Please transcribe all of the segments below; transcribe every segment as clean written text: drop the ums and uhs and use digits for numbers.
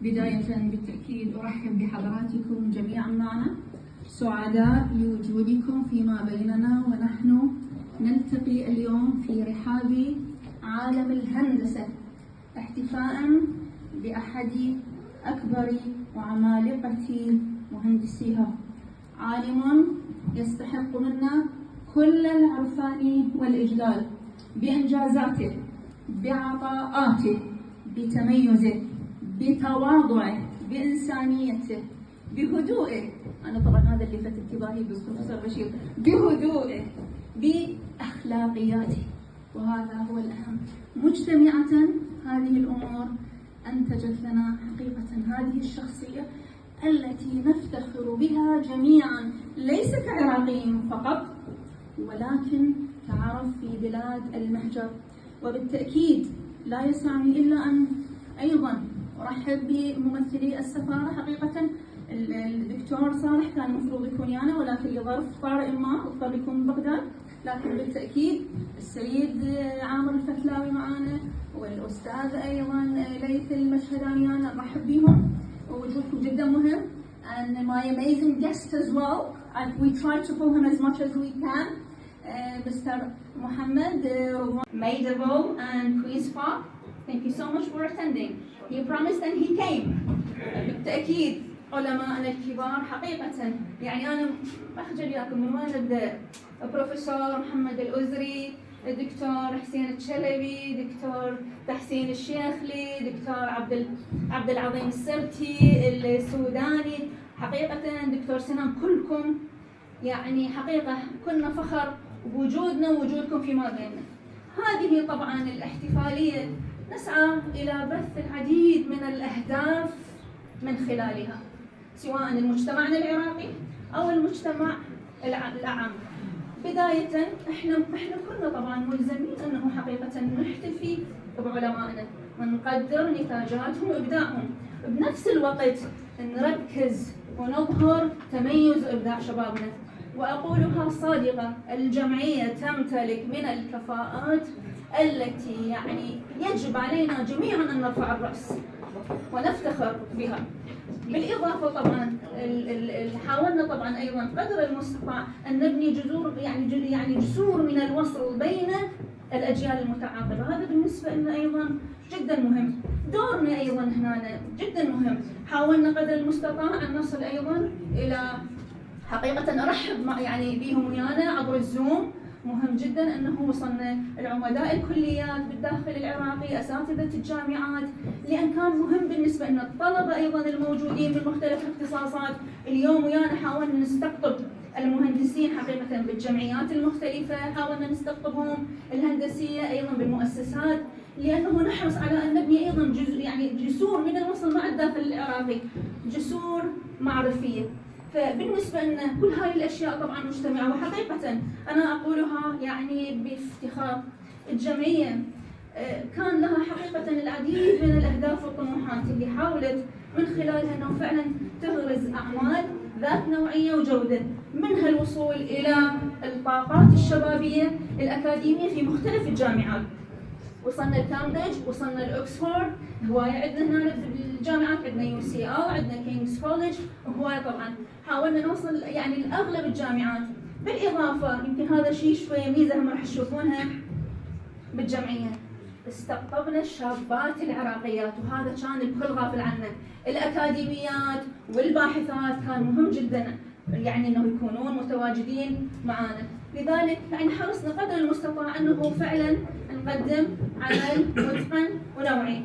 بداية بالتأكيد أرحب بحضراتكم جميعا معنا، سعداء لوجودكم فيما بيننا، ونحن نلتقي اليوم في رحاب عالم الهندسة احتفاء بأحد أكبر وعمالقة مهندسيها، عالم يستحق منا كل العرفان والإجلال بإنجازاته، بعطاءاته، بتميزه، بتواضعه، بإنسانيته، بهدوءه. أنا طبعا هذا اللي لفت انتباهي بالبروفيسور بشير، بهدوءه، بأخلاقياته، وهذا هو الأهم. مجتمعة هذه الأمور أنتجت لنا حقيقة هذه الشخصية التي نفتخر بها جميعا، ليس كعراقيين فقط ولكن كعرب في بلاد المهجر. وبالتأكيد لا يسعني إلا أن أيضا أرحب بممثلي السفارة. حقيقة الدكتور صالح كان المفروض يكون يانا، ولكن لظرف طارئ ما اضطر يكون ببغداد، لكن بالتأكيد السيد عامر الفتلاوي معنا، والأستاذ أيضا ليث المشهداني، أنا أرحب بهم، ووجودكم جدا مهم. And my amazing guest as well, and we try to pull him as much as we can, Mr. Mohammed Maidavo and Queen's Park. Thank you so much for attending. He promised and he came. بالتأكيد علماءنا الكبار حقيقة، يعني أنا أخجل وياكم من وين أبدأ. بروفيسور محمد الأزري، دكتور حسين الشلبي، دكتور تحسين الشيخلي، دكتور عبد العظيم السرتي السوداني، حقيقة دكتور سنان، كلكم يعني حقيقة كنا فخر بوجودنا ووجودكم فيما بيننا. هذه طبعا الاحتفالية نسعى إلى بث العديد من الأهداف من خلالها، سواء المجتمعنا العراقي أو المجتمع العام. بداية احنا كلنا طبعا ملزمين انه حقيقة نحتفي بعلمائنا ونقدر نتاجاتهم وابداعهم، بنفس الوقت نركز ونظهر تميز وابداع شبابنا. واقولها صادقة، الجمعية تمتلك من الكفاءات التي يعني يجب علينا جميعا ان نرفع الرأس ونفتخر بها. بالإضافة طبعا حاولنا طبعا أيضا قدر المستطاع أن نبني جذور، يعني جسور من الوصل بين الأجيال المتعاقبة. هذا بالنسبة لنا أيضا جدا مهم. دورنا أيضا هنا جدا مهم. حاولنا قدر المستطاع أن نصل أيضا إلى حقيقة أرحب يعني بهم ويانا عبر الزوم. مهم جدا أنه وصلنا العمداء الكليات بالداخل العراقي، أساتذة الجامعات، لأن كان مهم بالنسبة لنا الطلبة أيضا الموجودين من مختلف الاختصاصات. اليوم ويانا حاولنا نستقطب المهندسين حقيقة بالجمعيات المختلفة، حاولنا نستقطبهم الهندسية أيضا بالمؤسسات، لأنه نحرص على أن نبني أيضا جسور من الوصل مع الداخل العراقي، جسور معرفية. فبالنسبة لنا كل هذه الأشياء طبعا مجتمعة، وحقيقة أنا أقولها يعني بافتخار، الجمعية كان لها حقيقة العديد من الأهداف والطموحات اللي حاولت من خلالها أنه فعلا تغرز أعمال ذات نوعية وجودة، منها الوصول إلى الطاقات الشبابية الأكاديمية في مختلف الجامعات. وصلنا الكامبريدج، وصلنا الأكسفورد، هواية عندنا هنا بالجامعات، عندنا UCL، عندنا كينغز كوليدج، وهواية طبعا حاولنا نوصل يعني لأغلب الجامعات. بالإضافة يمكن هذا شيء شوية ميزة هم راح تشوفونها بالجمعية، استقطبنا الشابات العراقيات، وهذا كان الكل غافل عنه. الأكاديميات والباحثات كان مهم جدا يعني انه يكونون متواجدين معنا. لذلك يعني حرصنا قدر المستطاع انه فعلا نقدم عمل متقن ونوعي.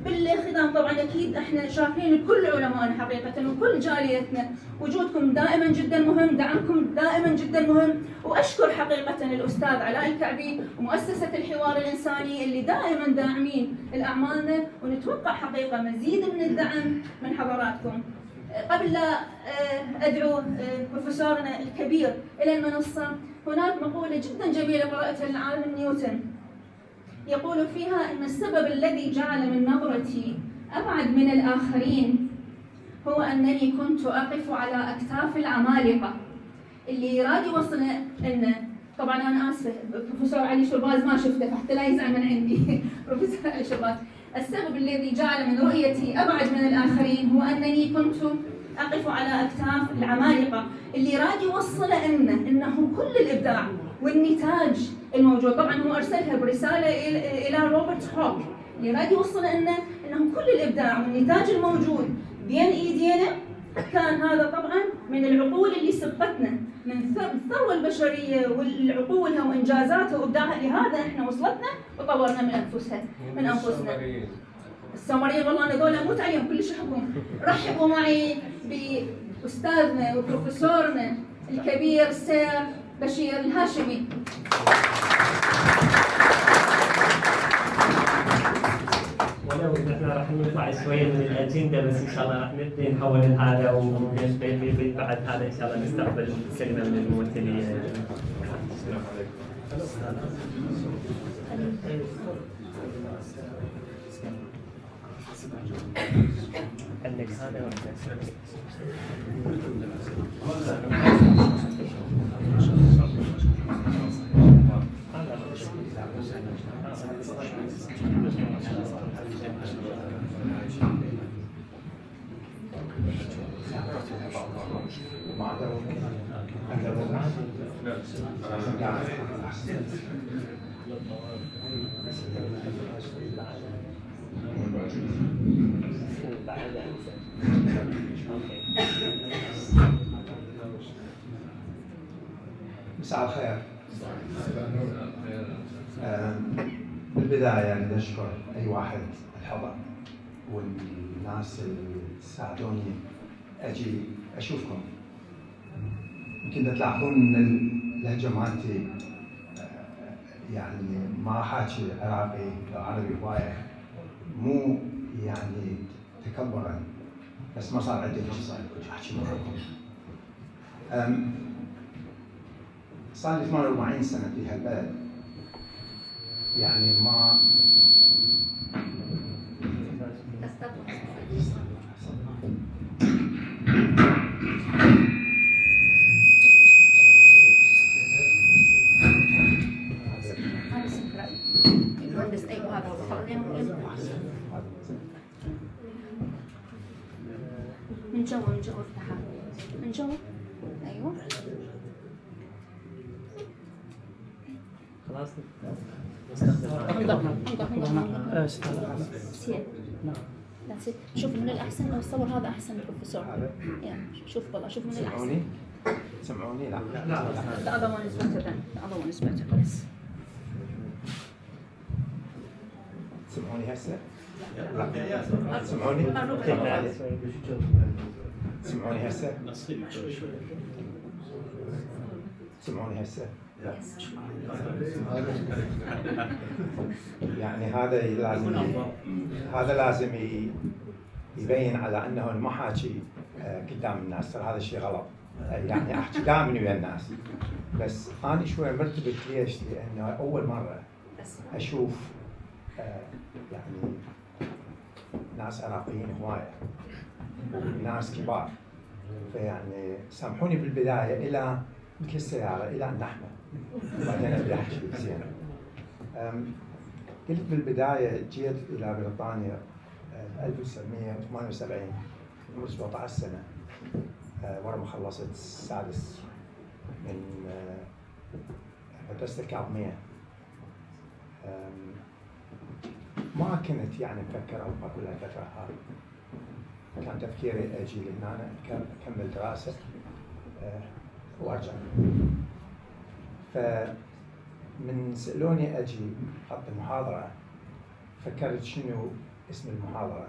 بالختام طبعا اكيد احنا شاكرين لكل علمائنا حقيقه وكل جاليتنا، وجودكم دائما جدا مهم، دعمكم دائما جدا مهم. واشكر حقيقه الاستاذ علاء الكعبي ومؤسسه الحوار الانساني اللي دائما داعمين لاعمالنا، ونتوقع حقيقه مزيد من الدعم من حضراتكم. قبل لا ادعو بروفيسورنا الكبير الى المنصه، هناك مقوله جدا جميله قراتها للعالم نيوتن، يقول فيها ان السبب الذي جعل من نظرتي ابعد من الاخرين هو انني كنت اقف على اكتاف العمالقه. اللي يراد يوصلنا لنا، طبعا انا اسفه بروفيسور علي شرباز ما شفته حتى لا يزعل من عندي بروفيسور علي شرباز، السبب الذي جعل من رؤيتي أبعد من الآخرين هو أنني كنت أقف على أكتاف العمالقة اللي راد يوصل إنه كل الإبداع والنتاج الموجود. طبعا هو أرسلها برسالة إلى روبرت هوك، اللي راد يوصل إنه كل الإبداع والنتاج الموجود بين إيدينا كان هذا طبعا من العقول اللي سبقتنا، من الثروة البشرية والعقولها وإنجازاتها وإبداعها، لهذا إحنا وصلتنا وطورنا من أنفسنا. السومريين والله أنا ذولا أموت عليهم كلش أحبهم. رحبوا معي بأستاذنا وبروفيسورنا الكبير السير بشير الهاشمي. ولو ان احنا راح نطلع شويه من الاجنده، بس ان شاء الله راح نبدا نحول هذا، وبعد هذا ان شاء الله نستقبل كلمه من الممثلين. السلام عليكم. عندك هذا ولا مساء الخير. بالبداية نشكر أي واحد الحضر والناس اللي ساعدوني أجي أشوفكم. يمكن تلاحظون إن اللهجة مالتي يعني ما حاكي عراقي أو عربي هواية، مو يعني تكبرا، بس ما صار عندي فرصة أحكي معاكم. صار لي 48 سنة في هالبلد، يعني ما من جوا افتحها من جوا. ايوه خلاص شوف من الأحسن لو صور هذا أحسن بروفيسور. يعني شوف والله شوف من الأحسن. تسمعوني؟ لا. The other one is better than the other one is better. Yes. تسمعوني هسه؟ لا. تسمعوني؟ تسمعوني هسه؟ تسمعوني هسه؟ يعني هذا لازم يبين على انه المحاكي قدام الناس، ترى هذا الشيء غلط. يعني احكي دائما ويا الناس، بس انا شوي مرتبط. ليش؟ لانه اول مره اشوف يعني ناس عراقيين هوايه وناس كبار، فيعني سامحوني بالبدايه الى مثل السياره الى النحمه، وبعدين ابدا احكي زين. قلت بالبدايه جيت الى بريطانيا 1978 عمري 17 سنه، ورا ما خلصت السادس من مدرسه العلمية. ما كنت يعني مفكر او اقول الفتره هذه، كان تفكيري اجي لهنا اكمل دراسه وارجع. فمن سألوني اجي احط المحاضره، فكرت شنو اسم المحاضره،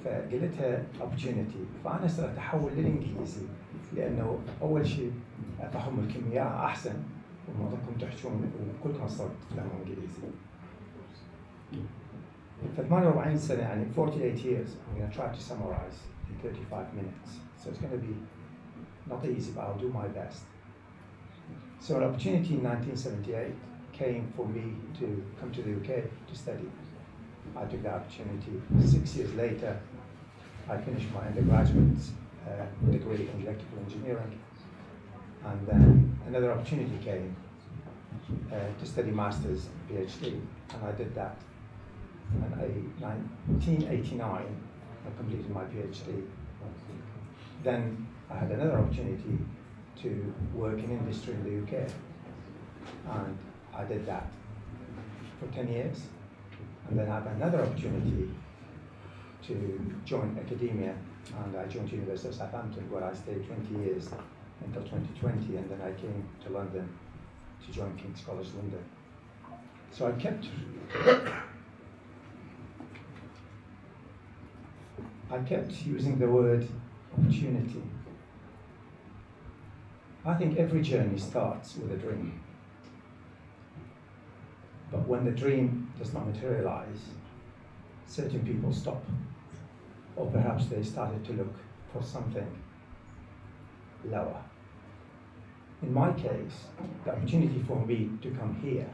فقلتها opportunity. فانا صرت احول للانجليزي، لانه اول شيء افهم لكم اياها احسن، ومعظمكم تحجون وكلكم صرت تفهمون انجليزي. ف 48 سنه يعني 48 years. I'm going to try to summarize in 35 minutes. So it's going to be not easy, but I'll do my best. So an opportunity in 1978 came for me to come to the UK to study. I took the opportunity. 6 years later, I finished my undergraduate degree in electrical engineering, and then another opportunity came to study master's PhD, and I did that. And in 1989, I completed my PhD. Then I had another opportunity to work in industry in the UK. And I did that for 10 years. And then I had another opportunity to join Academia, and I joined University of Southampton, where I stayed 20 years until 2020, and then I came to London to join King's College London. So I kept using the word opportunity. I think every journey starts with a dream. But when the dream does not materialize, certain people stop. Or perhaps they started to look for something lower. In my case, the opportunity for me to come here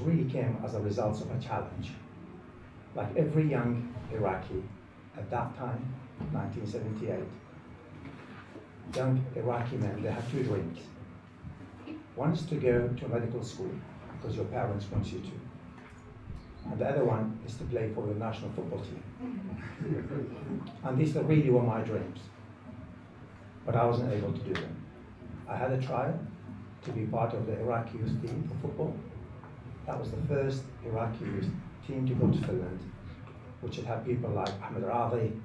really came as a result of a challenge. Like every young Iraqi at that time, 1978, young Iraqi men, they have two dreams. One is to go to medical school because your parents want you to. And the other one is to play for the national football team. And these really were my dreams. But I wasn't able to do them. I had a trial to be part of the Iraqi youth team for football. That was the first Iraqi youth team to go to Finland, which had had people like Ahmed Radi,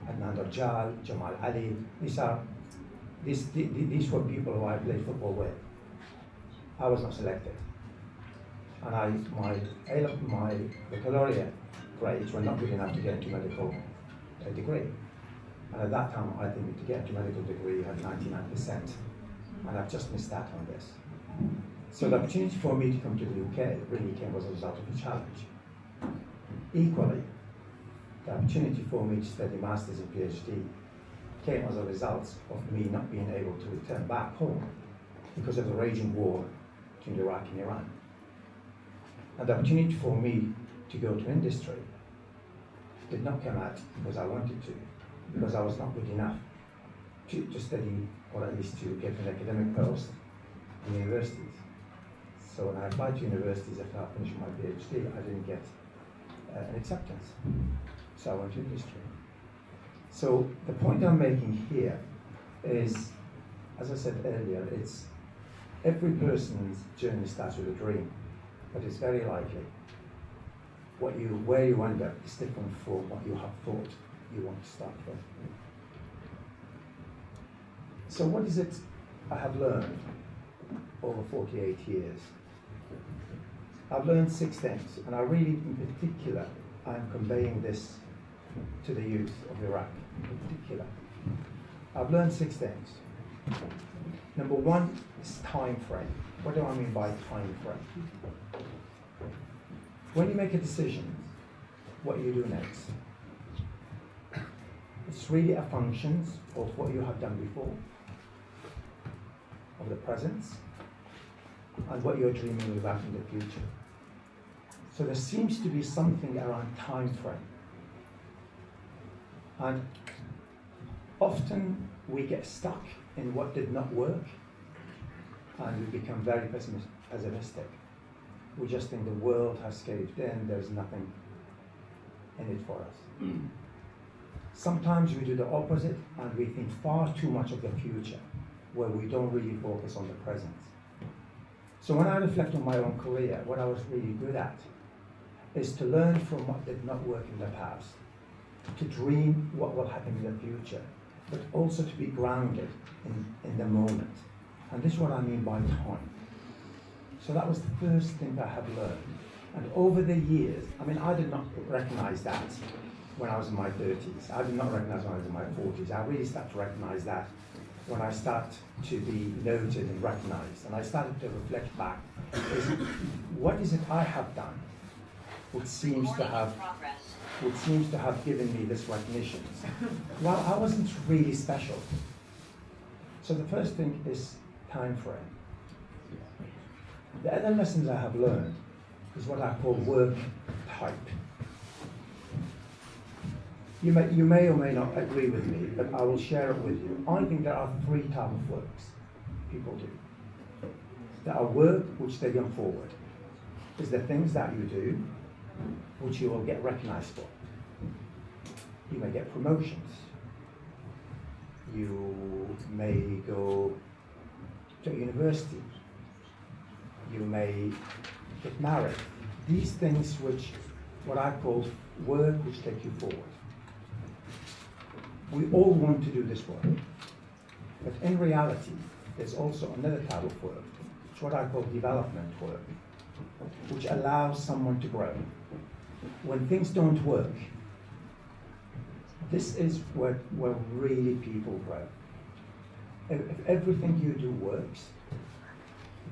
Adnan Darjal, Jamal Ali. These were people who I played football with. I was not selected. And my baccalaureate grades were not good enough to get into medical degree. And at that time, I think to get into medical degree, you had 99%. And I've just missed out on this. So the opportunity for me to come to the UK really came as a result of a challenge. Equally, the opportunity for me to study Masters and PhD came as a result of me not being able to return back home because of the raging war between Iraq and Iran. And the opportunity for me to go to industry did not come out because I wanted to, because I was not good enough to study, or at least to get an academic post in universities. So when I applied to universities after I finished my PhD, I didn't get an acceptance. So I went to industry. So the point I'm making here is, as I said earlier, it's every person's journey starts with a dream, but it's very likely where you end up is different from what you have thought you want to start with. So what is it I have learned over 48 years? I've learned 6 things, and I really, in particular, I'm conveying this to the youth of Iraq, in particular. I've learned 6 things. Number 1 is time frame. What do I mean by time frame? When you make a decision, what you do next, it's really a function of what you have done before, of the present, and what you're dreaming about in the future. So there seems to be something around time frame. And often we get stuck in what did not work, and we become very pessimistic. We just think the world has caved in, there's nothing in it for us. Sometimes we do the opposite, and we think far too much of the future, where we don't really focus on the present. So when I reflect on my own career, what I was really good at is to learn from what did not work in the past, to dream what will happen in the future, but also to be grounded in the moment. And this is what I mean by time. So that was the first thing I have learned. And over the years, I did not recognize that when I was in my 30s. I did not recognize when I was in my 40s. I really started to recognize that when I started to be noted and recognized. And I started to reflect back, what is it I have done which seems to have given me this recognition? Well, I wasn't really special. So the first thing is time frame. The other lessons I have learned is what I call work type. You may or may not agree with me, but I will share it with you. I think there are 3 types of works people do. There are work which they go forward. It's the things that you do which you will get recognized for. You may get promotions. You may go to university. You may get married. These things which, what I call work which take you forward. We all want to do this work. But in reality, there's also another type of work, which what I call development work, which allows someone to grow. When things don't work, this is where really people grow. If everything you do works,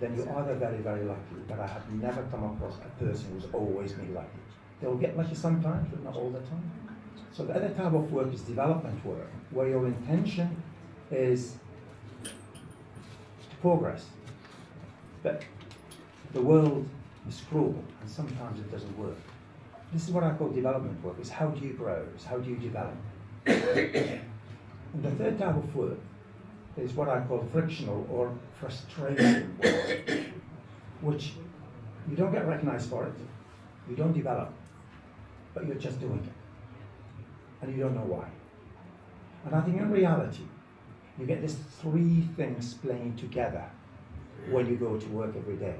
then you are very, very lucky. But I have never come across a person who's always been lucky. They'll get lucky sometimes, but not all the time. So the other type of work is development work, where your intention is to progress. But the world is cruel, and sometimes it doesn't work. This is what I call development work, is how do you grow, is how do you develop. And the third type of work is what I call frictional or frustrating work, which you don't get recognized for it, you don't develop, but you're just doing it, and you don't know why. And I think in reality, you get these three things playing together when you go to work every day.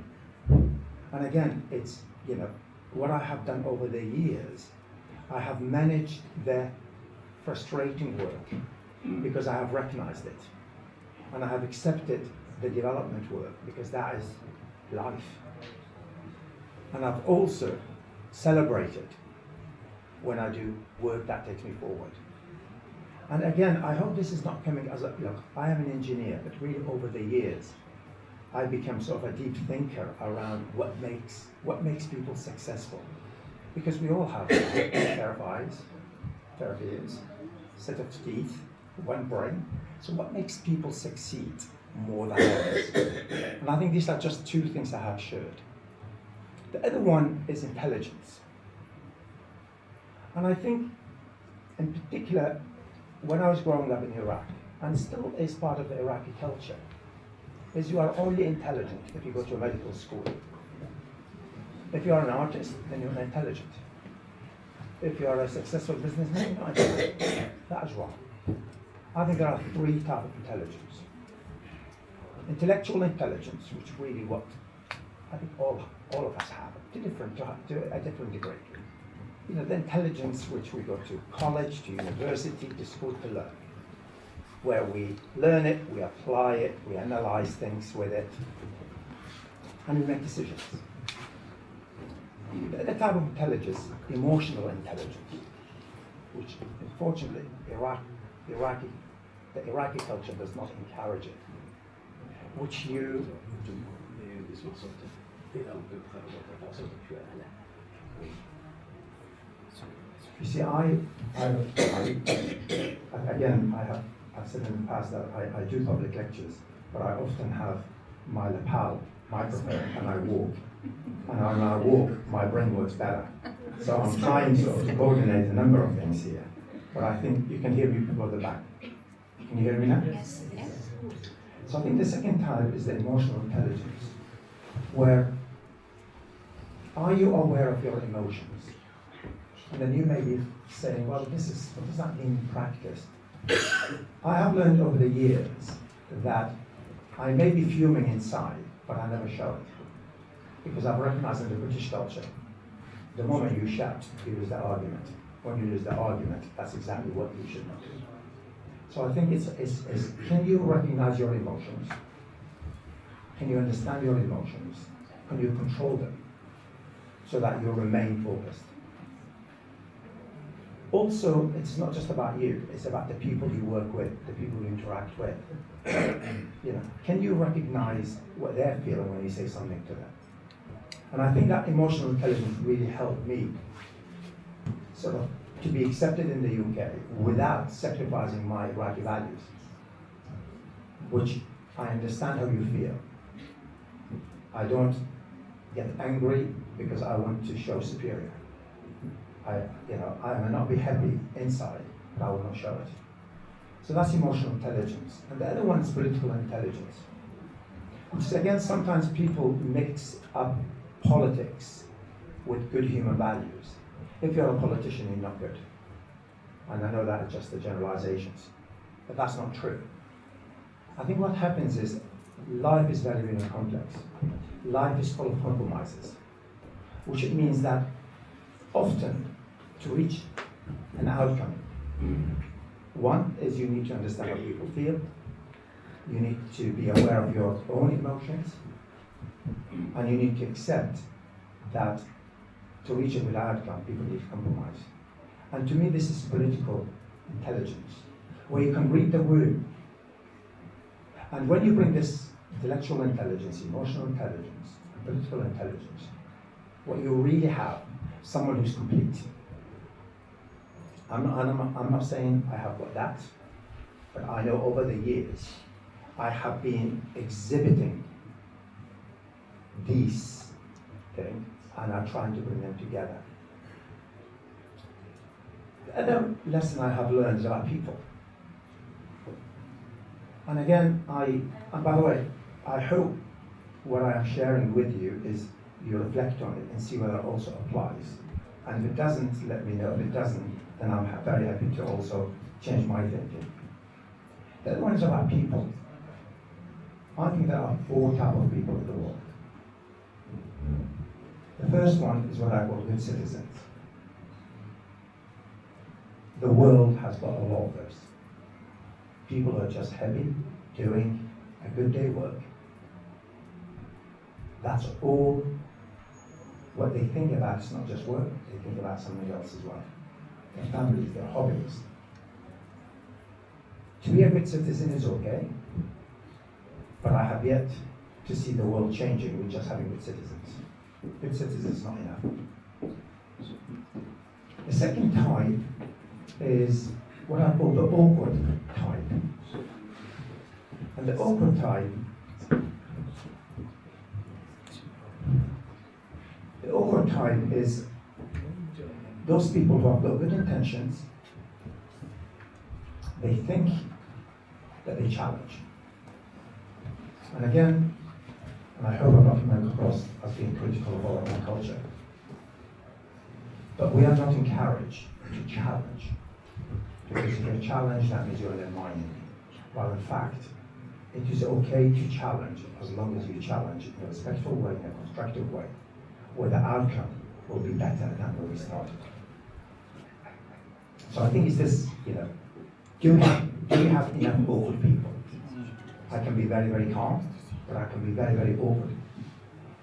And again, it's, you know, what I have done over the years, I have managed the frustrating work because I have recognized it. And I have accepted the development work because that is life. And I've also celebrated when I do work that takes me forward. And again, I hope this is not coming as a, look, I am an engineer, but really over the years, I become sort of a deep thinker around what makes people successful. Because we all have a pair of eyes, a pair of ears, a set of teeth, one brain. So what makes people succeed more than others? And I think these are just two things I have shared. The other one is intelligence. And I think, in particular, when I was growing up in Iraq, and still is part of the Iraqi culture, is you are only intelligent if you go to a medical school. If you are an artist, then you're intelligent. If you are a successful businessman, you're not intelligent. That is wrong. I think there are three types of intelligence. Intellectual intelligence, which really what I think all of us have, to a different degree. You know, the intelligence which we go to college, to university, to school to learn, where we learn it, we apply it, we analyze things with it, and we make decisions. The type of intelligence, emotional intelligence, which unfortunately the Iraqi culture does not encourage it, which you see, I've said in the past that I do public lectures, but I often have my lapel microphone and I walk. And when I walk, my brain works better. So I'm trying to coordinate a number of things here. But I think you can hear me people at the back. Can you hear me now? Yes. Yes. So I think the second type is the emotional intelligence, where are you aware of your emotions? And then you may be saying, well, what does that mean in practice? I have learned over the years that I may be fuming inside, but I never show it. Because I've recognized in the British culture, the moment you shout, you lose the argument. When you lose the argument, that's exactly what you should not do. So I think it's can you recognize your emotions? Can you understand your emotions? Can you control them so that you remain focused? Also, it's not just about you, it's about the people you work with, the people you interact with. You know, can you recognize what they're feeling when you say something to them? And I think that emotional intelligence really helped me sort of to be accepted in the UK without sacrificing my Iraqi values, which I understand how you feel. I don't get angry because I want to show superior. I may not be happy inside, but I will not show it. So that's emotional intelligence. And the other one is political intelligence, which is, again, sometimes people mix up politics with good human values. If you're a politician, you're not good. And I know that are just the generalizations, but that's not true. I think what happens is life is very, very complex. Life is full of compromises, which it means that often to reach an outcome, one is you need to understand how people feel, you need to be aware of your own emotions, and you need to accept that to reach a good outcome, people need to compromise. And to me, this is political intelligence, where you can read the room. And when you bring this intellectual intelligence, emotional intelligence, political intelligence, what you really have, someone who's complete. I'm not saying I have got that, but I know over the years, I have been exhibiting these things, and I'm trying to bring them together. The other lesson I have learned is about people. And again, and by the way, I hope what I am sharing with you is you reflect on it and see whether it also applies. And if it doesn't, let me know. If it doesn't, then I'm very happy to also change my thinking. The other one is about people. I think there are 4 types of people in the world. The first one is what I call good citizens. The world has got a lot of those. People who are just happy doing a good day work. That's all what they think about. It's not just work, they think about something else as well. Their families, their hobbies. To be a good citizen is okay, but I have yet to see the world changing with just having good citizens. Good citizens is not enough. The second type is what I call the awkward type. And the awkward type, is those people who have got good intentions. They think that they challenge. And again, and I hope I'm not coming across as being critical of our own culture, but we are not encouraged to challenge. Because if you're challenged, that means you're undermining. While in fact, it is okay to challenge as long as you challenge in a respectful way, in a constructive way, where the outcome will be better than where we started. So I think it's this, do we have enough awkward people? I can be very, very calm, but I can be very, very awkward.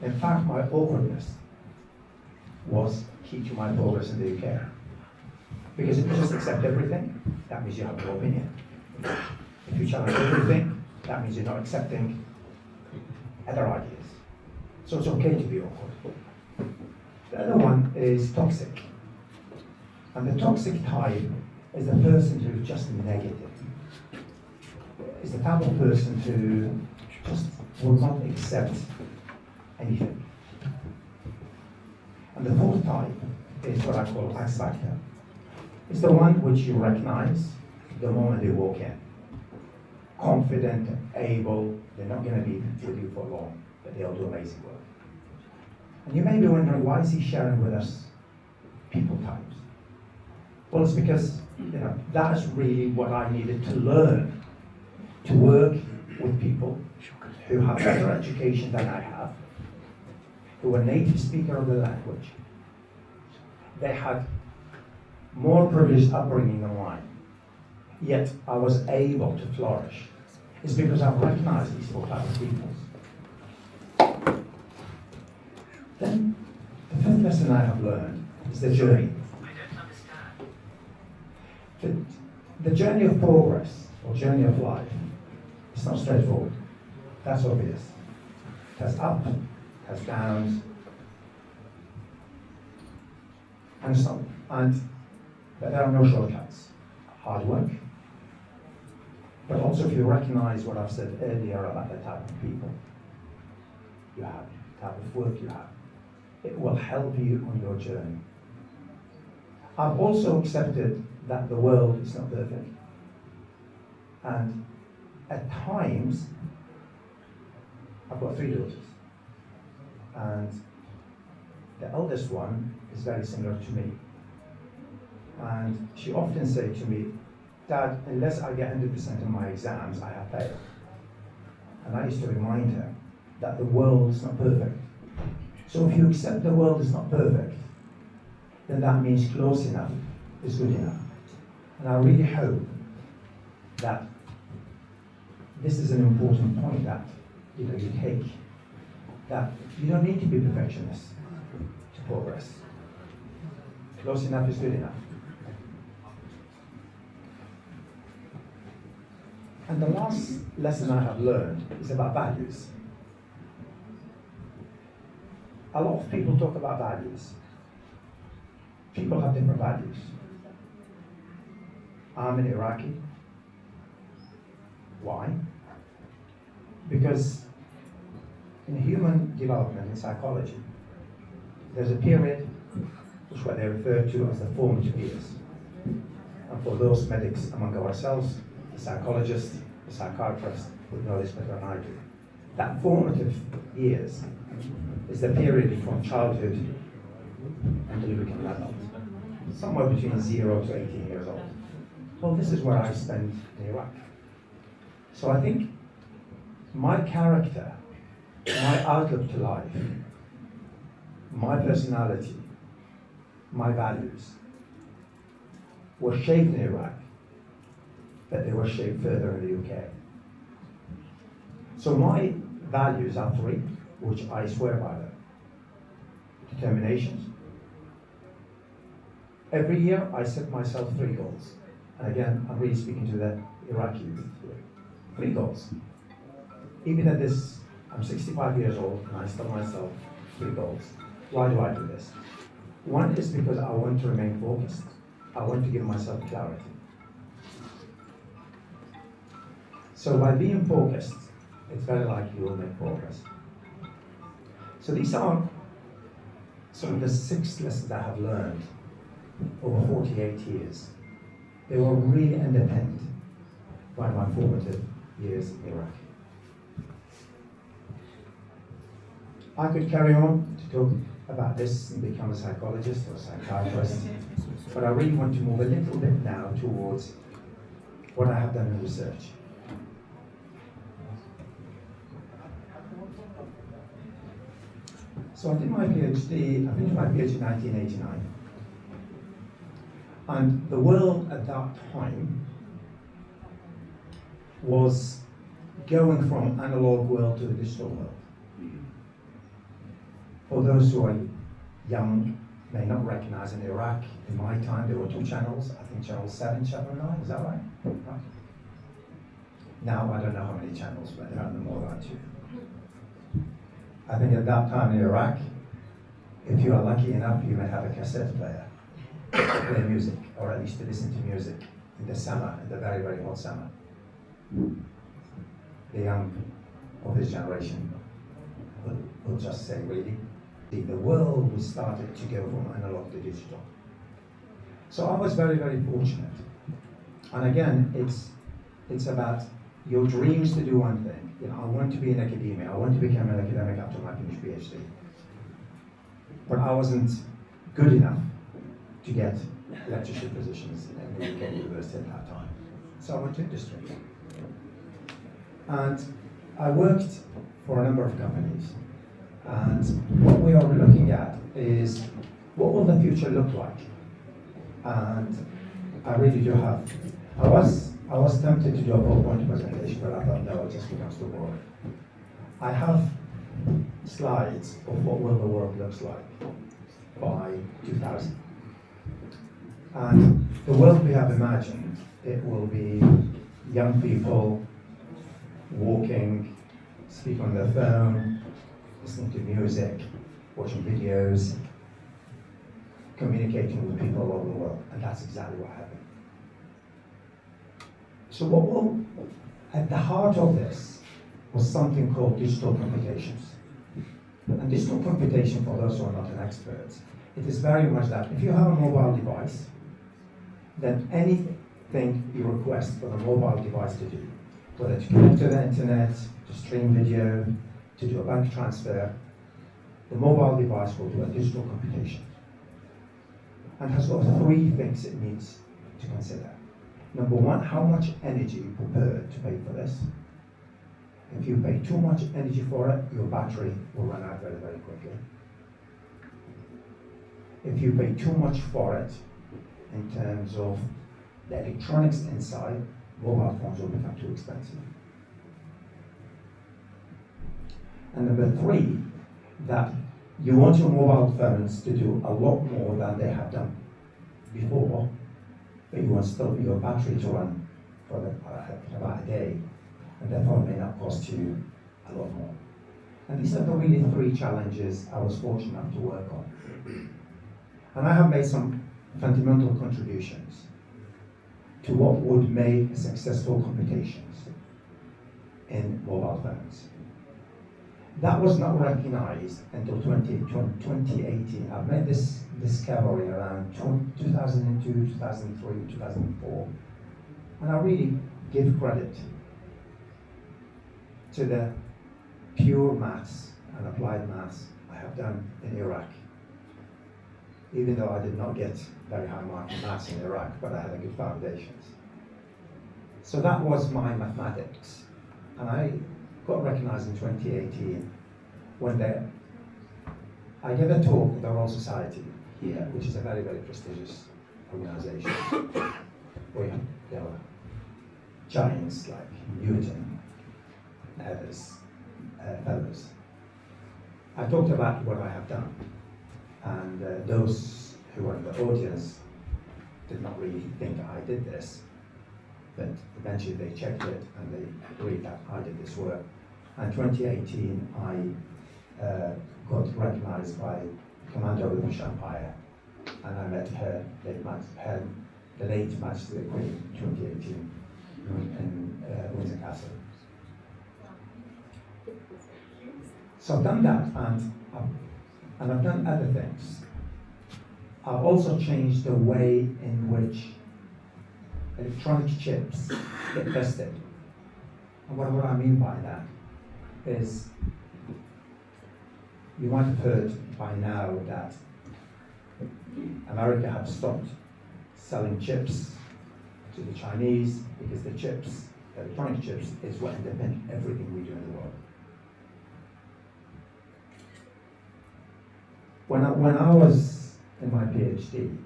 In fact, my awkwardness was key to my progress in the UK. Because if you just accept everything, that means you have no opinion. If you challenge everything, that means you're not accepting other ideas. So it's okay to be awkward. The other one is toxic. And the toxic type is the person who's just negative. It's the type of person who just will not accept anything. And the fourth type is what I call X factor. It's the one which you recognize the moment they walk in. Confident, able, they're not going to be with you for long, but they'll do amazing work. And you may be wondering, why is he sharing with us people types? Well, it's because that is really what I needed to learn, to work with people who have better education than I have, who are native speaker of the language. They had more privileged upbringing than mine, yet I was able to flourish. It's because I've recognized these 4 types of people. Then, the fifth lesson I have learned is the journey. The journey of progress, or journey of life, is not straightforward. That's obvious. It has ups, it has downs, and so on. But there are no shortcuts. Hard work, but also if you recognize what I've said earlier about the type of people you have, the type of work you have, it will help you on your journey. I've also accepted that the world is not perfect. And at times, I've got 3 daughters. And the eldest one is very similar to me. And she often said to me, Dad, unless I get 100% on my exams, I have failed. And I used to remind her that the world is not perfect. So if you accept the world is not perfect, then that means close enough is good enough. And I really hope that this is an important point that you take, that you don't need to be perfectionist to progress. Close enough is good enough. And the last lesson I have learned is about values. A lot of people talk about values. People have different values. I'm an Iraqi. Why? Because in human development, in psychology, there's a period which what they refer to as the formative years. And for those medics among ourselves, the psychologists, the psychiatrists would know this better than I do. That formative years is the period from childhood until you become an adult, somewhere between 0 to 18 years old. Well, this is where I spent in Iraq. So I think my character, my outlook to life, my personality, my values were shaped in Iraq, but they were shaped further in the UK. So my values are three, which I swear by them. Determination. Every year I set myself 3 goals. And again, I'm really speaking to the Iraqi youth here. 3 goals. Even at this, I'm 65 years old and I set myself 3 goals. Why do I do this? One is because I want to remain focused. I want to give myself clarity. So by being focused, it's very likely you will make progress. So these are some of the 6 lessons I have learned over 48 years. They were really underpinned by my formative years in Iraq. I could carry on to talk about this and become a psychologist or a psychiatrist, but I really want to move a little bit now towards what I have done in research. So I did my PhD, I finished my PhD in 1989. And the world at that time was going from analog world to the digital world. For those who are young, may not recognize in Iraq, in my time there were 2 channels, I think channel 7, channel 9, is that right? Right. Now I don't know how many channels, but there are more than 2. I think at that time in Iraq, if you are lucky enough, you may have a cassette player to play music, or at least to listen to music in the summer, in the very, very hot summer. The young of this generation will just say, really, the world was started to go from analog to digital. So I was very, very fortunate. And again, it's about your dreams to do one thing. You know, I want to be an academic. I want to become an academic after my finished PhD. But I wasn't good enough to get lectureship positions in the UK university at that time. So I went to industry. And I worked for a number of companies. And what we are looking at is what will the future look like? And I really do have, I was tempted to do a PowerPoint presentation, but I thought, no, it just becomes too boring. I have slides of what will the world looks like by 2000. And the world we have imagined, it will be young people walking, speak on their phone, listening to music, watching videos, communicating with people all over the world, and that's exactly what happened. So what will, at the heart of this, was something called digital computations. And digital computation, for those who are not an expert, it is very much that if you have a mobile device, then anything you request for the mobile device to do, whether to connect to the internet, to stream video, to do a bank transfer, the mobile device will do a digital computation and has got 3 things it needs to consider. Number one, how much energy you prepared to pay for this. If you pay too much energy for it, your battery will run out very, very quickly. If you pay too much for it, in terms of the electronics inside, mobile phones will become too expensive. And number 3, that you want your mobile phones to do a lot more than they have done before, but you want still your battery to run for about a day, and therefore it may not cost you a lot more. And these are the really 3 challenges I was fortunate enough to work on. And I have made some fundamental contributions to what would make successful computations in mobile phones. That was not recognized until 2018. I made this discovery around 2002, 2003, 2004. And I really give credit to the pure maths and applied maths I have done in Iraq. Even though I did not get very high marks in maths in Iraq, but I had a good foundations. So that was my mathematics. And I got recognized in 2018 when I gave a talk at the Royal Society here, which is a very, very prestigious organization. Where there were giants like Newton and others, fellows. I talked about what I have done, and those who were in the audience did not really think I did this, but eventually they checked it and they agreed that I did this work. And 2018, I got recognized by Commander of the British Empire, and I met her, the late Majesty the Queen, in 2018 in Windsor Castle. So I've done that, and I've done other things. I've also changed the way in which electronic chips get tested. And what I mean by that is, you might have heard by now that America have stopped selling chips to the Chinese because the chips, the electronic chips, is what underpin everything we do in the world. When I was in my PhD,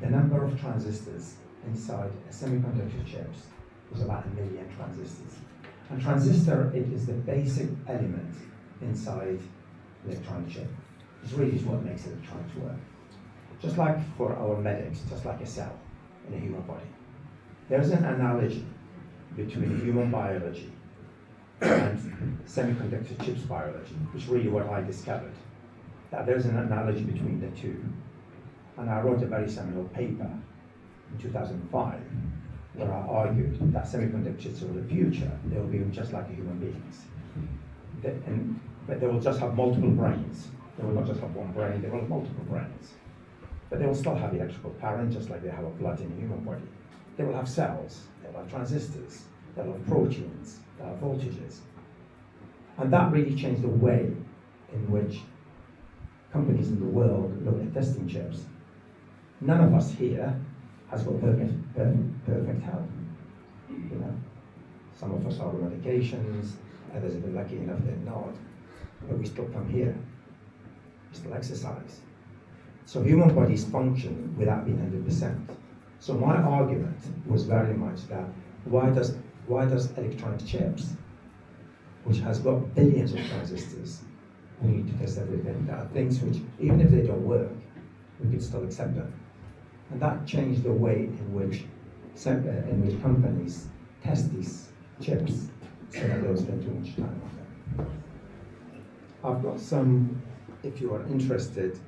the number of transistors inside a semiconductor chips was about 1 million transistors. And transistor, it is the basic element inside the electronic chip. It really is what makes electronics work. Just like for our medics, just like a cell in a human body. There's an analogy between human biology and semiconductor chips biology, which is really what I discovered. That there's an analogy between the two. And I wrote a very seminal paper in 2005 where I argued that semiconductors of the future, they will be just like human beings. But they will just have multiple brains. They will not just have one brain, they will have multiple brains. But they will still have electrical current, just like they have a blood in a human body. They will have cells, they will have transistors, they will have proteins, they will have voltages. And that really changed the way in which companies in the world look at testing chips. None of us here has got perfect health. You know, some of us are on medications, others have been lucky enough they're not, but we still come here. We still exercise. So human bodies function without being 100%. So my argument was very much that why does electronic chips, which has got billions of transistors, we need to test everything. There are things which, even if they don't work, we could still accept them. And that changed the way in which companies test these chips, so that they don't spend too much time on them. I've got some, if you are interested,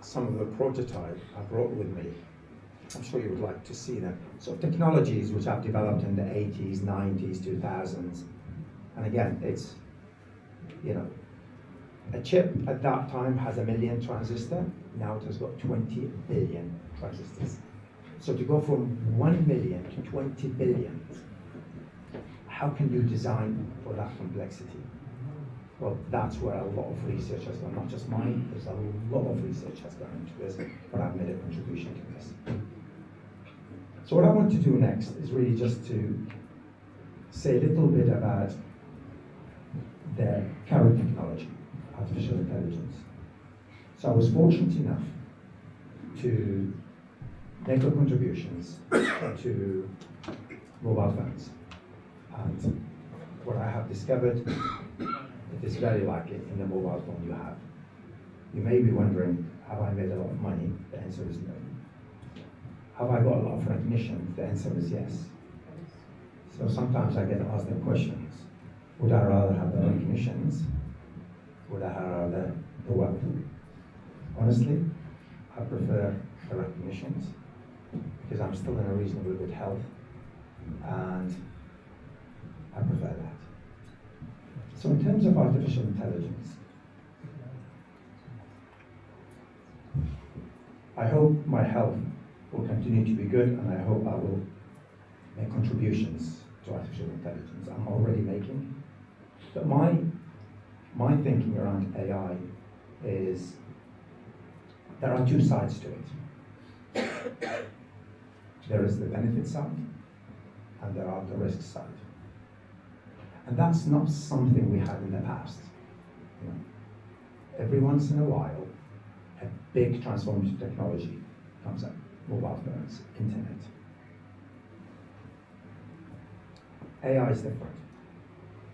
some of the prototype I brought with me. I'm sure you would like to see them. So technologies which I've developed in the 80s, 90s, 2000s. And again, it's, you know, a chip at that time has 1 million transistors. Now it has got 20 billion transistors. So to go from 1 million to 20 billion, how can you design for that complexity? Well, that's where a lot of research has gone, not just mine, there's a lot of research has gone into this, but I've made a contribution to this. So what I want to do next is really just to say a little bit about the current technology, artificial intelligence. So I was fortunate enough to make the contributions to mobile phones. And what I have discovered, it is very likely in the mobile phone you have. You may be wondering, have I made a lot of money? The answer is no. Have I got a lot of recognition? The answer is yes. So sometimes I get asked the questions, would I rather have the recognitions? Would I rather the wealth? Honestly, I prefer the recognitions because I'm still in a reasonably good health, and I prefer that. So in terms of artificial intelligence, I hope my health will continue to be good, and I hope I will make contributions to artificial intelligence. I'm already making. But my thinking around AI is there are two sides to it. There is the benefit side, and there are the risk side. And that's not something we had in the past. You know, every once in a while, a big transformative technology comes up. Mobile phones, internet. AI is different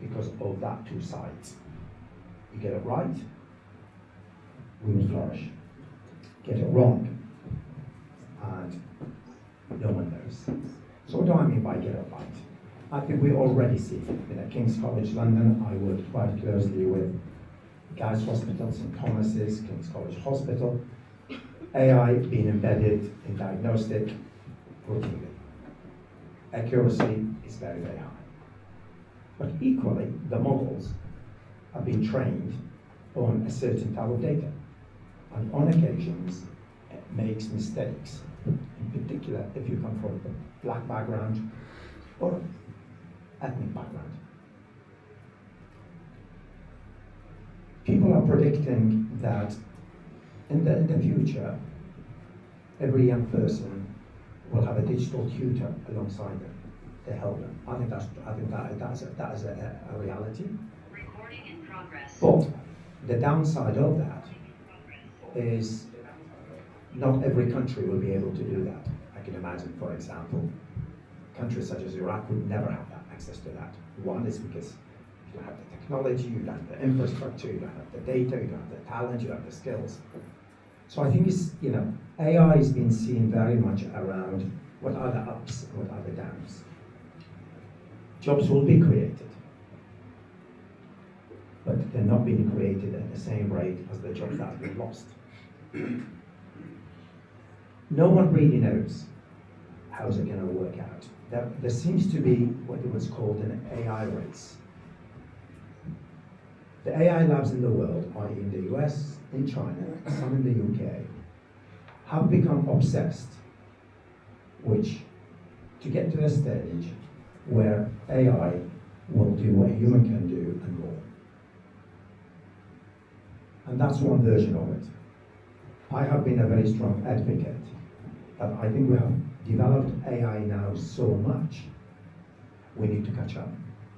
because of that two sides. You get it right, we will flourish. Get it wrong, and no one knows. So what do I mean by get it right? I think we already see it. At King's College London, I worked quite closely with Guy's Hospital, St Thomas's, King's College Hospital. AI being embedded in diagnostic routinely. Accuracy is very, very high. But equally, the models are being trained on a certain type of data. And on occasions, it makes mistakes. In particular, if you come from a black background or ethnic background. People are predicting that in the future, every young person will have a digital tutor alongside them to help them. I think that is a reality. Recording in progress. But the downside of that is not every country will be able to do that. I can imagine, for example, countries such as Iraq would never have that access to that. One is because you don't have the technology, you don't have the infrastructure, you don't have the data, you don't have the talent, you don't have the skills. So I think it's, AI is being seen very much around what are the ups and what are the downs. Jobs will be created, but they're not being created at the same rate as the jobs that have been lost. No one really knows how is it going to work out. There seems to be what was called an AI race. The AI labs in the world, i.e. in the US, in China, some in the UK, have become obsessed, which to get to a stage where AI will do what a human can do and more. And that's one version of it. I have been a very strong advocate that I think we have developed AI now so much, we need to catch up.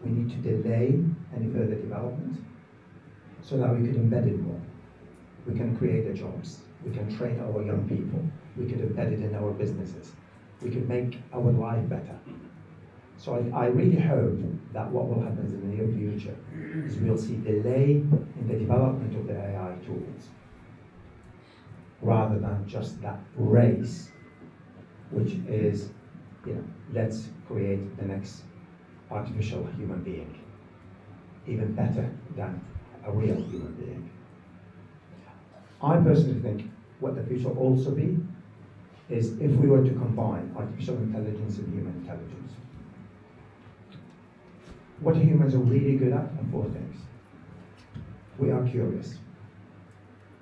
We need to delay any further development so that we could embed it more. We can create the jobs. We can train our young people. We could embed it in our businesses. We could make our life better. So I really hope that what will happen in the near future is we'll see delay in the development of the AI tools rather than just that race, which is, let's create the next artificial human being, even better than a real human being. I personally think what the future will also be is if we were to combine artificial intelligence and human intelligence. What humans are really good at are four things. We are curious.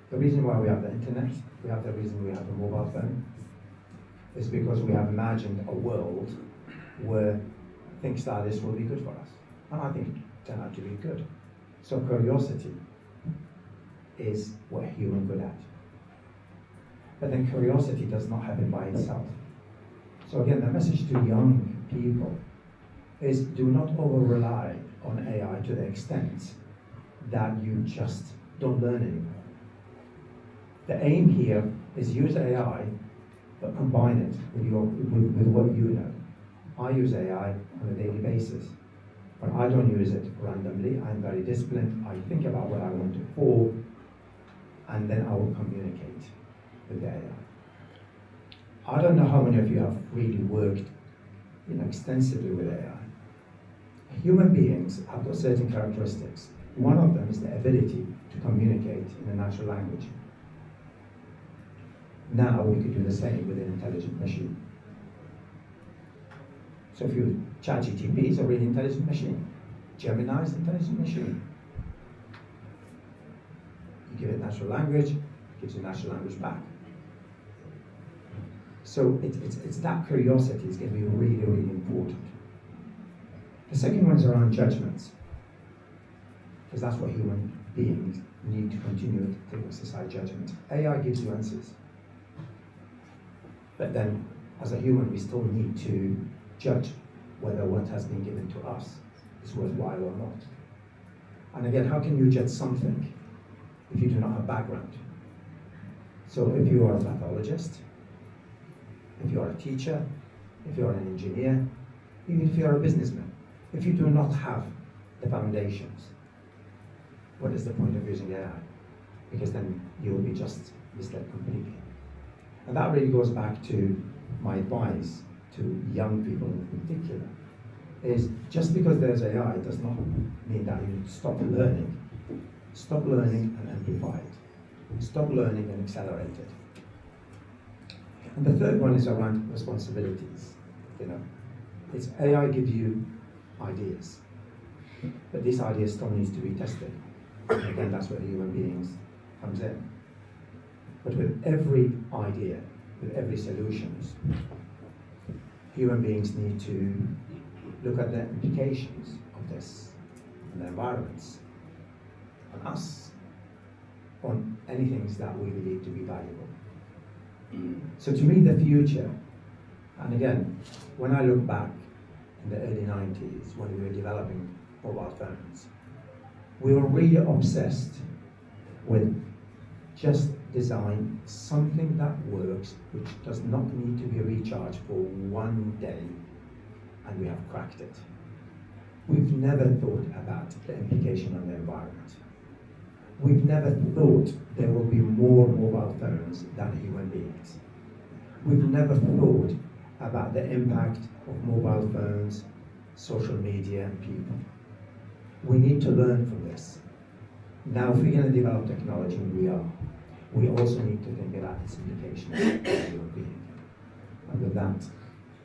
The reason why we have the internet, the reason we have the mobile phone, is because we have imagined a world where things like this will be good for us. And I think it turned out to be good. So curiosity is what a human good at. But then curiosity does not happen by itself. So again, the message to young people is do not over-rely on AI to the extent that you just don't learn anymore. The aim here is use AI, but combine it with what you know. I use AI on a daily basis, but I don't use it randomly. I'm very disciplined. I think about what I want it for, and then I will communicate with the AI. I don't know how many of you have really worked extensively with AI. Human beings have got certain characteristics. One of them is the ability to communicate in a natural language. Now we could do the same with an intelligent machine. So if you ChatGPT is a really intelligent machine. Gemini is an intelligent machine. You give it natural language, it gives you natural language back. So it's that curiosity is going to be really, really important. The second one is around judgments, because that's what human beings need to continue to exercise judgment. AI gives you answers, but then as a human we still need to judge whether what has been given to us is worthwhile or not. And again, how can you judge something if you do not have background? So if you are a pathologist, if you are a teacher, if you are an engineer, even if you are a businessman, if you do not have the foundations, what is the point of using AI? Because then you will be just misled completely. And that really goes back to my advice to young people in particular, is just because there's AI does not mean that you stop learning. Stop learning and amplify it. Stop learning and accelerate it. And the third one is around responsibilities. It's AI gives you ideas, but these ideas still needs to be tested. And again, that's where the human beings comes in. But with every idea, with every solutions, human beings need to look at the implications of this on the environments, on us, on anything that we believe to be valuable. So to me, the future, and again, when I look back in the early 90s when we were developing mobile phones, we were really obsessed with just design something that works, which does not need to be recharged for one day, and we have cracked it. We've never thought about the implication on the environment. We've never thought there will be more mobile phones than human beings. We've never thought about the impact of mobile phones, social media, and people. We need to learn from this. Now, if we're going to develop technology, and we are, we also need to think about its implications on human beings. And with that,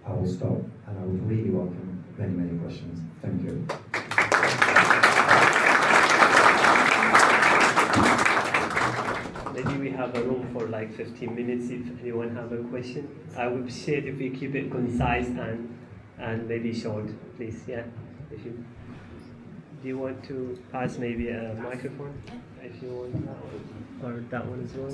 I will stop, and I would really welcome many, many questions. Thank you. Maybe we have a room for like 15 minutes if anyone have a question. I would appreciate if we keep it concise and maybe short, please. Yeah. If you do you want to pass maybe a microphone if you want, or that one as well?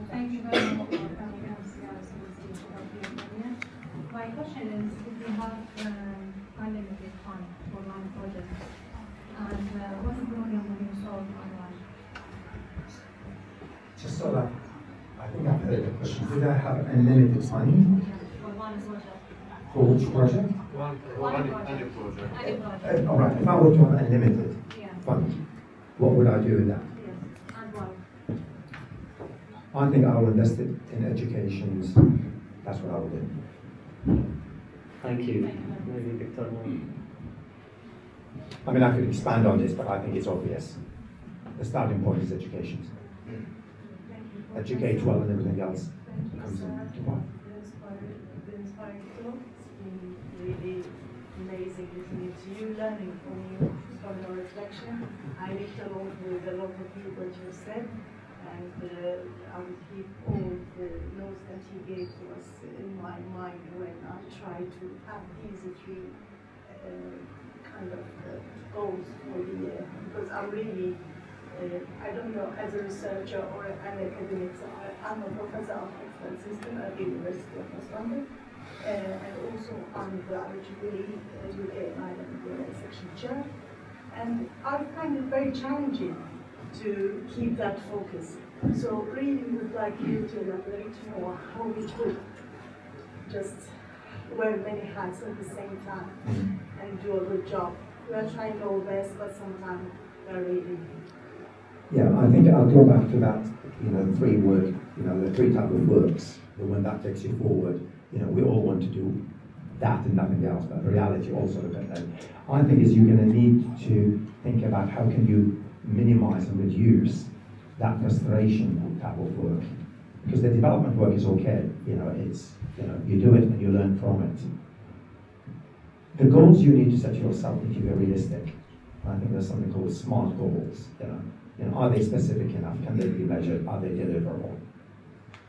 Thank you very much for coming and see us with the Academia. My question is, if you have unlimited fund for one project, and what problem will you solve online? Just so that, I think I've heard the question. Did I have unlimited money? For one project. For which project? One project. Any project. All right, if I were to have unlimited fund, what would I do with that? Yes, and why? I think I will invest it in education. That's what I will do. Thank you. Maybe Victor. I mean, I could expand on this, but I think it's obvious. The starting point is education. Educate well, and everything else comes into one. The inspiring talk. It's been really amazing listening to you, learning from you, from your reflection. I linked along with a lot of you what you said. and I would keep all the notes that he gave to us in my mind when I try to have these three kind of goals for the year, because I'm really, I don't know, as a researcher or an academic, so I'm a professor of expert system at the University of West London, and also I'm the IAYA UK section chair, and I find it very challenging to keep that focus. So really would like you to elaborate more how we could just wear many hats at the same time and do a good job. We are trying our best, but sometimes we're really. Yeah, I think I'll go back to that, three word, the three type of works, the one that takes you forward. We all want to do that and nothing else, but reality also look at that. I think is you're going to need to think about how can you minimize and reduce that frustration type of work. Because the development work is okay, it's, you do it and you learn from it. The goals you need to set yourself need to be realistic. I think there's something called SMART goals. Are they specific enough? Can they be measured? Are they deliverable?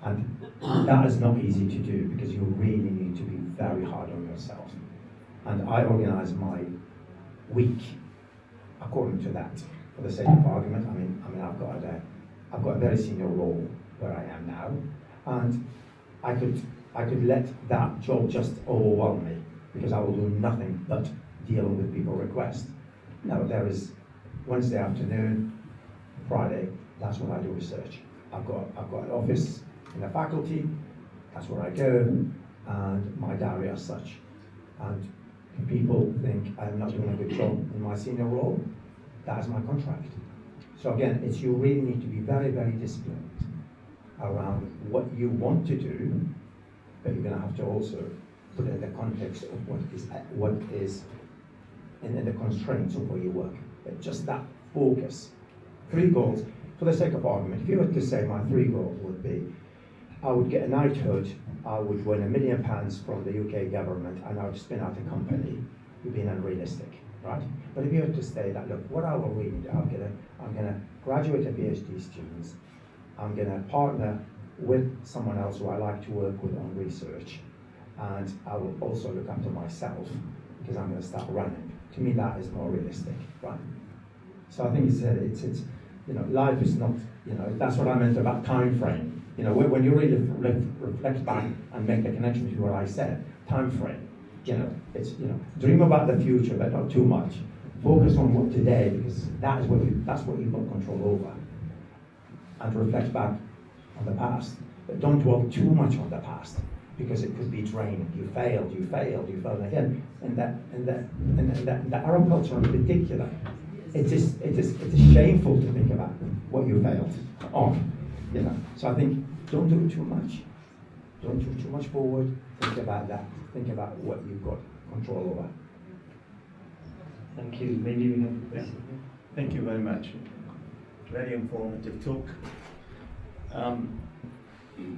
And that is not easy to do because you really need to be very hard on yourself. And I organize my week according to that. For the sake of argument, I mean, I've got a very senior role where I am now, and I could let that job just overwhelm me because I will do nothing but dealing with people requests. No, there is Wednesday afternoon, Friday. That's when I do research. I've got an office in the faculty. That's where I go, and my diary as such. And if people think I'm not doing a good job in my senior role, that is my contract. So again, you really need to be very, very disciplined around what you want to do, but you're going to have to also put it in the context of what is in the constraints of where you work. But just that focus. 3 goals, for the sake of argument, if you were to say my 3 goals would be, I would get a knighthood, I would win £1 million from the UK government, and I would spin out a company, you're being unrealistic, right? But if you were to say that, look, what I will really do, I'm gonna graduate a PhD students, I'm gonna partner with someone else who I like to work with on research, and I will also look after myself because I'm gonna start running. To me, that is more realistic, right? So I think it's life is not, that's what I meant about time frame. When you really reflect back and make the connection to what I said, time frame. It's dream about the future, but not too much. Focus on what today, because that's what you've got control over. And reflect back on the past, but don't dwell too much on the past, because it could be draining. You failed again. And the Arab culture in particular, it is shameful to think about what you failed on. So I think don't do too much. Don't do too much forward. Think about that. Think about what you've got control over. Thank you. Maybe we have a question. Thank you very much. Very informative talk.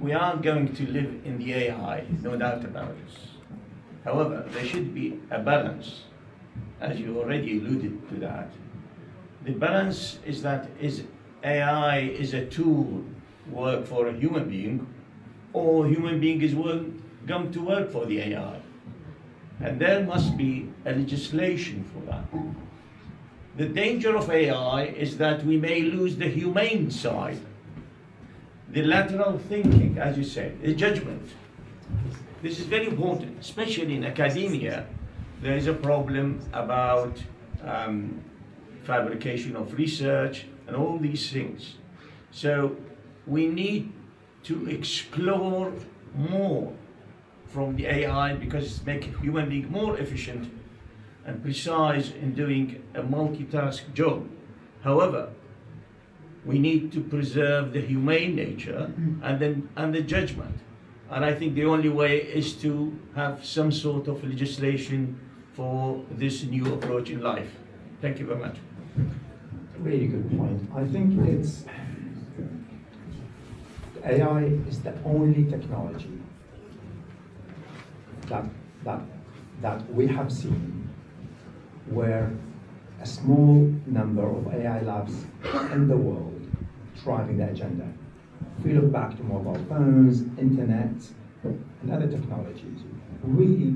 We are going to live in the AI, no doubt about it. However, there should be a balance, as you already alluded to that. The balance is that AI is a tool work for a human being, or human being is going to work for the AI. And there must be a legislation for that. The danger of AI is that we may lose the humane side, the lateral thinking, as you said, the judgment. This is very important, especially in academia. There is a problem about fabrication of research and all these things. So we need to explore more from the AI, because it makes human being more efficient and precise in doing a multitask job. However, we need to preserve the humane nature and the judgment. And I think the only way is to have some sort of legislation for this new approach in life. Thank you very much. Really good point. I think AI is the only technology that we have seen where a small number of AI labs in the world driving the agenda. If we look back to mobile phones, internet, and other technologies, really,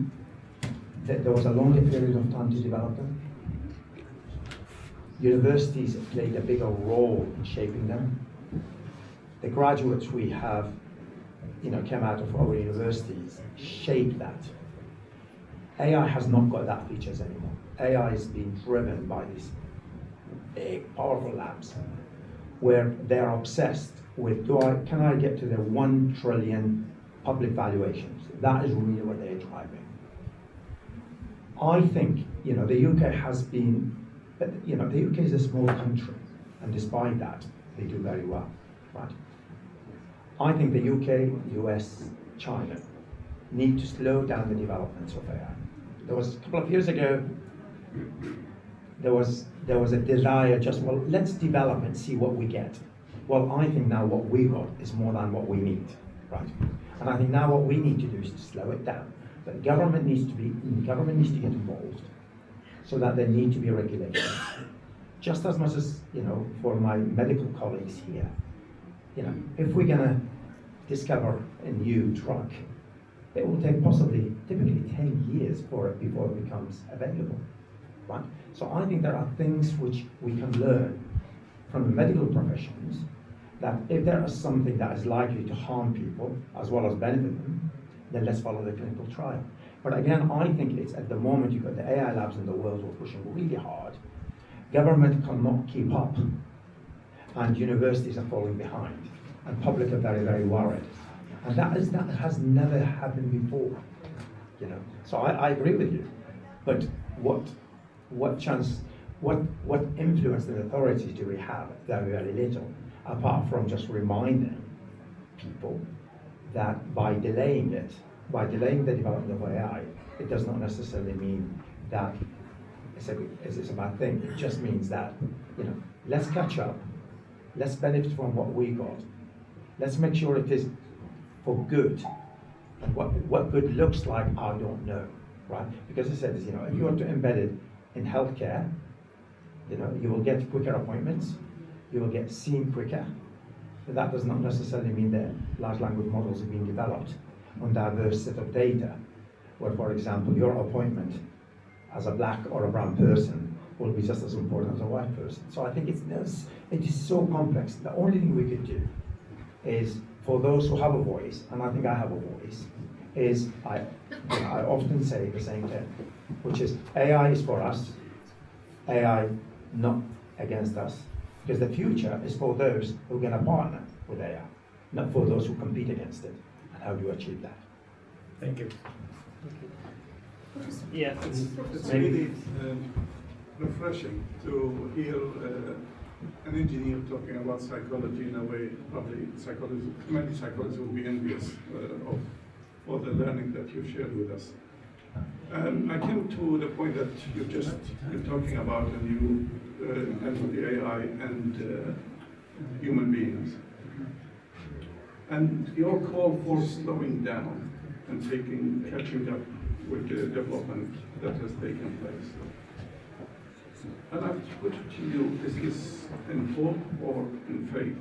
there was a longer period of time to develop them. Universities played a bigger role in shaping them. The graduates we have, came out of our universities, shaped that. AI has not got that features anymore. AI is being driven by these big, powerful labs, where they're obsessed with, can I get to the 1 trillion public valuations? That is really what they're driving. I think, the UK has been, the UK is a small country, and despite that, they do very well, right? I think the UK, US, China need to slow down the developments of AI. There was a couple of years ago, there was a desire just, well, let's develop and see what we get. Well, I think now what we got is more than what we need, right? And I think now what we need to do is to slow it down. But government needs to get involved, so that there need to be regulations. Just as much as, for my medical colleagues here, if we're gonna discover a new drug, it will take typically 10 years before it becomes available, right? So I think there are things which we can learn from the medical professions, that if there is something that is likely to harm people as well as benefit them, then let's follow the clinical trial. But again, I think it's at the moment you've got the AI labs in the world who are pushing really hard. Government cannot keep up, and universities are falling behind, and public are very, very worried. And that has never happened before, So I agree with you. But what influence and authorities do we have? Very, very little, apart from just reminding people that by delaying the development of AI, it does not necessarily mean that it's a bad thing. It just means that, let's catch up, let's benefit from what we got, let's make sure it is for good. And what good looks like, I don't know, right? Because I said this, if you want to embed it in healthcare, you will get quicker appointments, you will get seen quicker. But that does not necessarily mean that large language models are being developed on diverse set of data, where, for example, your appointment as a black or a brown person will be just as important as a white person. So I think it is so complex. The only thing we could do is, for those who have a voice, and I think I have a voice, is I often say the same thing, which is AI is for us, AI not against us, because the future is for those who are going to partner with AI, not for those who compete against it. And how do you achieve that? Thank you. Yeah, It's really refreshing to hear an engineer talking about psychology in a way. Probably many psychologists will be envious of all the learning that you've shared with us. I came to the point that you're talking about, and in terms of the AI and human beings, and your call for slowing down and catching up with the development that has taken place. And I put it to you, is this in hope or in faith?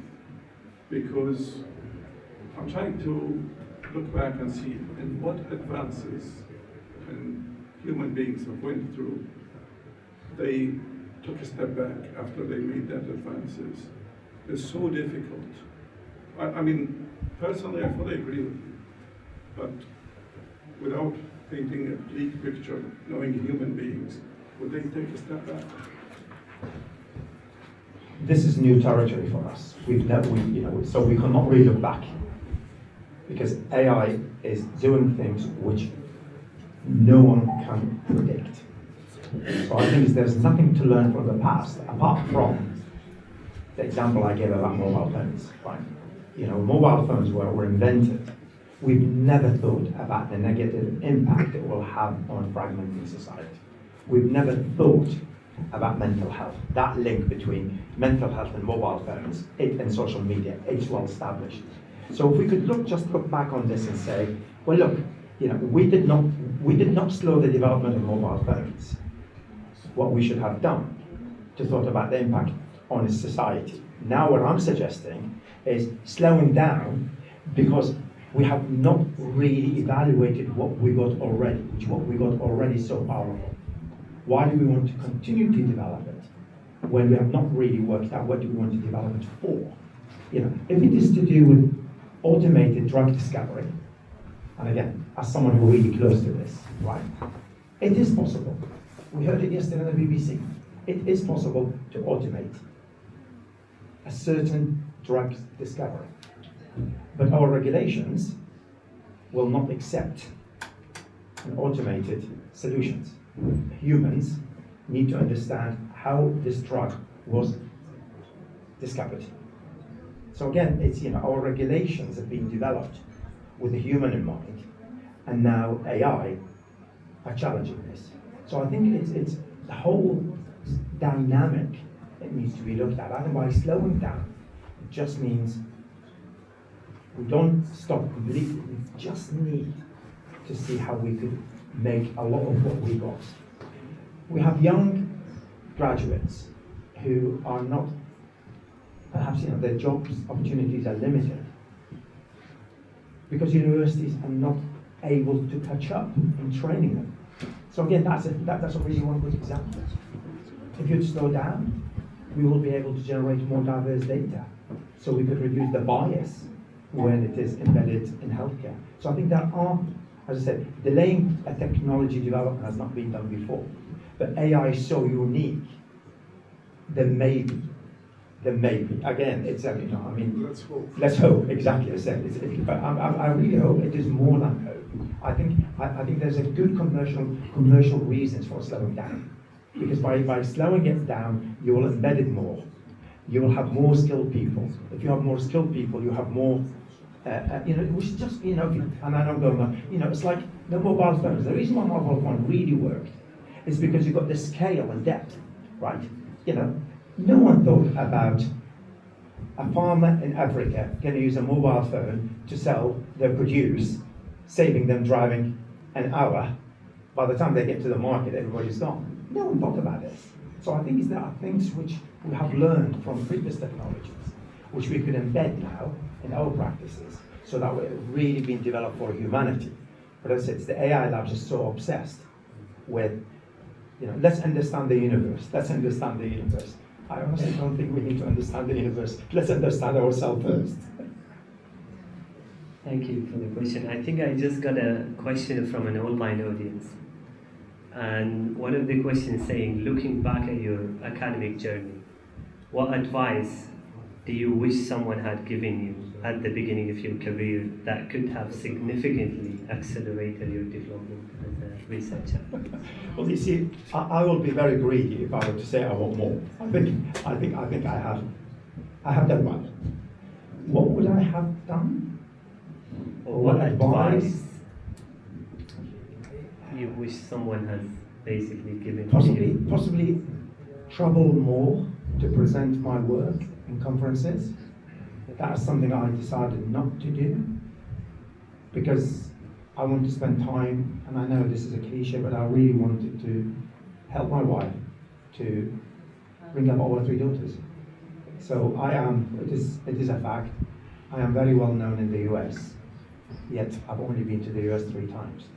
Because I'm trying to look back and see in what advances human beings have went through, they took a step back after they made that advances. It's so difficult. I mean, personally, I fully agree with you, but without painting a bleak picture, knowing human beings, would they take a step back? This is new territory for us. So we cannot really look back, because AI is doing things which no one can predict. So I think there's nothing to learn from the past, apart from the example I gave about mobile phones, right? Mobile phones were invented. We've never thought about the negative impact it will have on fragmenting society. We've never thought about mental health. That link between mental health and mobile phones and social media, it's well established. So if we could look back on this and say, well, look, we did not slow the development of mobile phones. What we should have done to thought about the impact on a society. Now what I'm suggesting is slowing down because we have not really evaluated what we got already, what we got already so powerful. Why do we want to continue to develop it when we have not really worked out what do we want to develop it for? You know, if it is to do with automated drug discovery, and again, as someone who really close to this, right? It is possible. We heard it yesterday on the BBC. It is possible to automate a certain drug discovery. But our regulations will not accept an automated solutions. Humans need to understand how this drug was discovered. So again, it's, you know, our regulations have been developed with the human in mind, and now AI are challenging this. So I think it's the whole dynamic that needs to be looked at. Otherwise, slowing down just means we don't stop completely. We just need to see how we could make a lot of what we got. We have young graduates who are not, perhaps, you know, their jobs opportunities are limited because universities are not able to catch up in training them. So again, that's a really one good example. If you'd slow down, we will be able to generate more diverse data, so we could reduce the bias when it is embedded in healthcare. So I think there are, as I said, delaying a technology development has not been done before, but AI is so unique. There may be. Again, it's, you know, I mean, let's hope, exactly as I said. But I really hope it is more than hope. I think there's a good commercial reasons for slowing down. Because by slowing it down, you will embed it more. You will have more skilled people. If you have more skilled people, you have more, you know, we should just, you know, and I don't go on, you know, it's like the mobile phones. The reason why mobile phone really worked is because you've got the scale and depth, right? You know, no one thought about a farmer in Africa going to use a mobile phone to sell their produce, saving them driving an hour. By the time they get to the market, everybody's gone. No one thought about this. So I think there are things which we have learned from previous technologies, which we could embed now in our practices, so that we're really being developed for humanity. But as I said, the AI labs are so obsessed with, you know, let's understand the universe. Let's understand the universe. I honestly don't think we need to understand the universe. Let's understand ourselves first. Thank you for the question. I think I just got a question from an online audience. And one of the questions saying, looking back at your academic journey, what advice do you wish someone had given you at the beginning of your career that could have significantly accelerated your development as a researcher? Well, you see, I will be very greedy if I were to say I want more. I think I have done well. What would I have done? Or what advice you wish someone has basically given to you? Possibly travel more to present my work in conferences. That's something I decided not to do because I want to spend time, and I know this is a cliche, but I really wanted to help my wife to bring up our 3 daughters. So it is a fact, I am very well known in the US, yet I've only been to the US 3 times.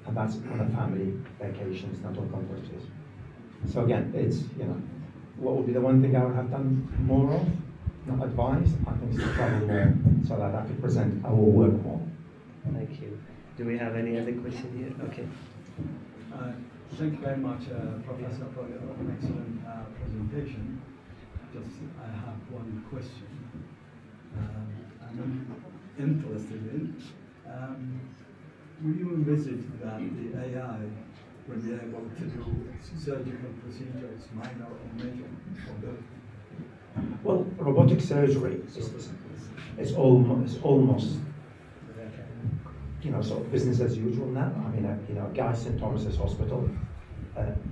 And that's on a family vacations, not on conferences. So again, it's, you know, what would be the one thing I would have done more of? Not advised, I think it's to travel more so that I could present our work more. Thank you. Do we have any other question here? Okay. Thank you very much, Professor, for your excellent presentation. I have one question I'm interested in. Will you envisage that the AI will be able to do surgical procedures, minor or major, or both? Well, robotic surgery is almost you know, sort of business as usual now. I mean, you know, Guy St. Thomas's Hospital,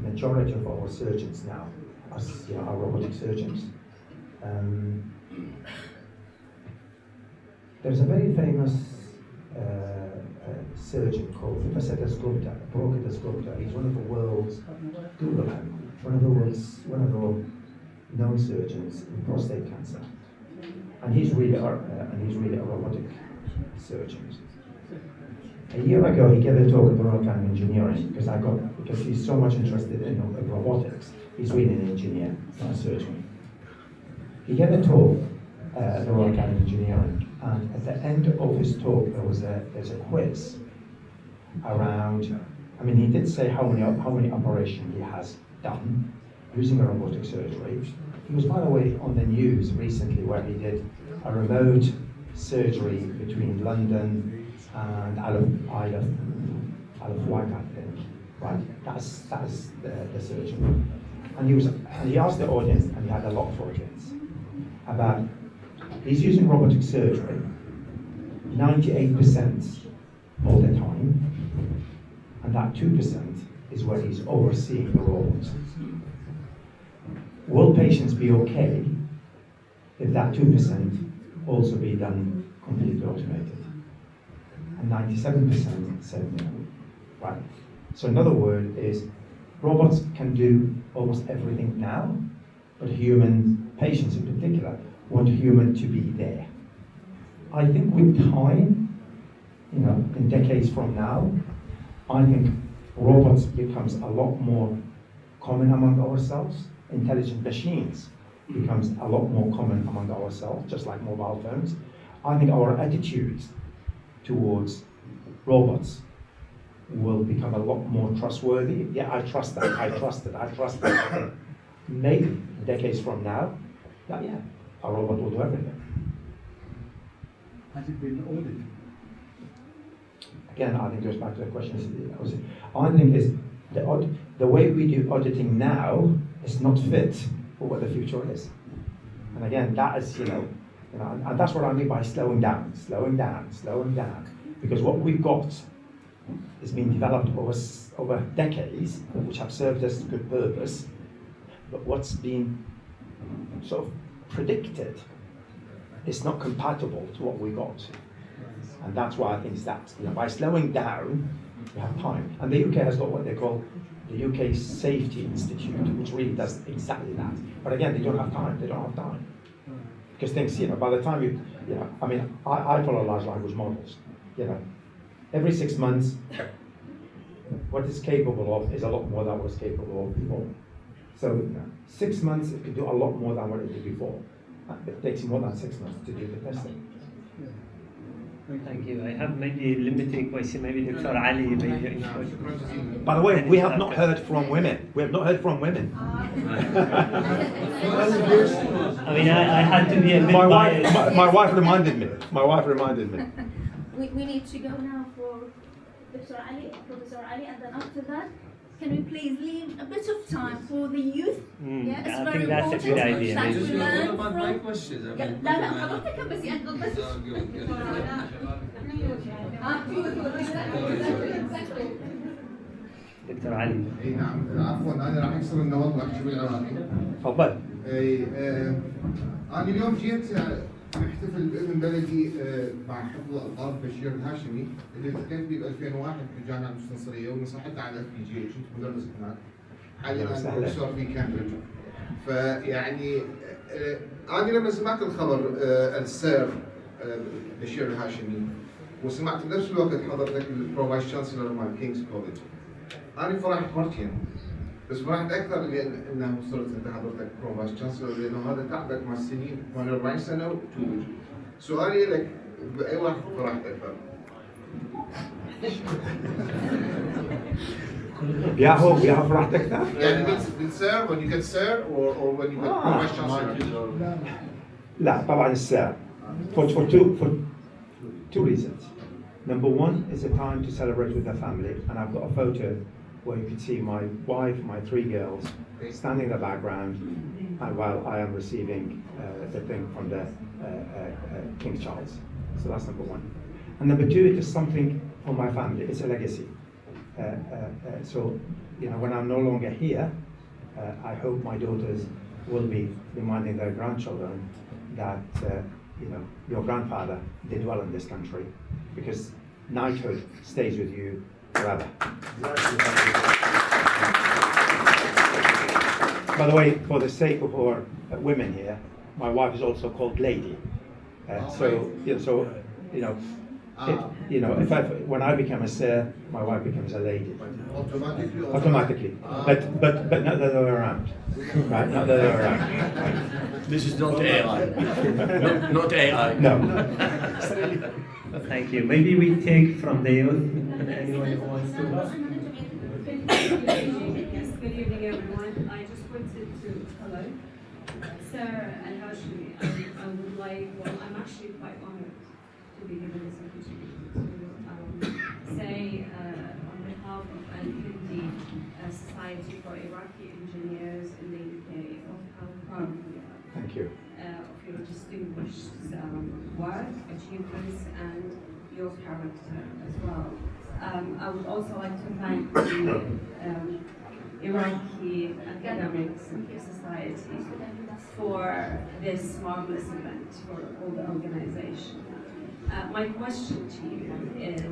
majority of our surgeons now are robotic surgeons. There's a very famous surgeon called Professor He's one of the world's, Google him, one of the known surgeons in prostate cancer, and he's really a robotic surgeon. A year ago, he gave a talk at the Royal Academy of Engineering because he's so much interested in robotics. He's really an engineer, not a surgeon. He gave a talk at the Royal Academy of Engineering, and at the end of his talk, there's a quiz around. I mean, he did say how many operations he has done using a robotic surgery. He was, by the way, on the news recently where he did a remote surgery between London and Isle of Wight, I think. Right, that's the surgeon. And he asked the audience, and he had a lot of audience, about he's using robotic surgery 98% all the time, and that 2% is where he's overseeing the robots. Will patients be okay if that 2% also be done completely automated? And 97% said no. Right. So another word is robots can do almost everything now, but patients in particular, want human to be there. I think with time, in decades from now, I think robots becomes a lot more common among ourselves. Intelligent machines becomes a lot more common among ourselves, just like mobile phones. I think our attitudes towards robots will become a lot more trustworthy. Yeah, I trust that, I trust it. Maybe decades from now, yeah, a robot will do everything. Has it been audited? Again, I think it goes back to the question. I think is the way we do auditing now is not fit for what the future is. And again, that is, and that's what I mean by slowing down. Because what we've got is being developed over decades, which have served us good purpose, but what's been sort of predicted is not compatible to what we got. And that's why I think it's that, by slowing down, we have time. And the UK has got what they call the UK Safety Institute, which really does exactly that. But again, they don't have time. Because things, by the time I follow large language models, every 6 months, what it's capable of is a lot more than what it's capable of before. So 6 months, it could do a lot more than what it did before. It takes more than 6 months to do the testing. Thank you. I have maybe a limited question, maybe Dr. Ali, maybe. By the way, we have not heard from women. I mean, I had to be a bit biased. My wife reminded me. We need to go now for Dr. Ali, Professor Ali, and then after that, can we please leave a bit of time for the youth? Yeah, it's I very think that's a good idea. That we learn about my from. questions? I لا mean, لا حضرتك بس يعقد بس. دكتور علي. اي نعم، عفوا انا راح اكسر النبض واحكي بالعراقي. تفضل. انا اليوم جيت نحتفل بابن بلدي مع حفظ الطالب بشير الهاشمي اللي التقيت به ب 2001 في الجامعه المستنصريه ونصحت على FPG كنت مدرس هناك. حاليا انا بروفيسور في كامبريدج. فيعني انا لما سمعت الخبر السير بشير الهاشمي وسمعت بنفس الوقت حضرتك البروفايس شانسلر مال كينجز كوليدج. انا فرحت مرتين بس فرحت اكثر لانه صرت انت حضرتك بروفايس شانسلر لانه هذا تعبك مع السنين 48 سنه وتوج. سؤالي لك باي واحد فرحت اكثر؟ يا فرحت اكثر؟ يعني بالسير when you get sir or when you get provice chancellor؟ لا طبعا السير for two reasons. Number one is a time to celebrate with the family, and I've got a photo where you can see my wife, my 3 girls standing in the background while I am receiving the thing from the King Charles. So that's number one. And number two, it is something for my family. It's a legacy. So, when I'm no longer here, I hope my daughters will be reminding their grandchildren that, your grandfather did well in this country, because knighthood stays with you forever. by the way, for the sake of our women here, my wife is also called Lady. When I become a sir, my wife becomes a lady. Automatically. But not the other way around. Right? Not the other way around. This is not AI. Not AI. No. Thank you. Maybe we take from the youth. Anyone who wants to? Yes, good evening, everyone. I just wanted to, hello, Sir Al-Hashimi. I would like, I'm actually quite honored to be given this opportunity to say on behalf of Al-Hindi Society for Iraqi Engineers in the UK, of how proud we are. Thank you. Of your distinguished work, achievements, and your character as well. I would also like to thank the Iraqi Academics Society for this marvelous event, for all the organization. My question to you is,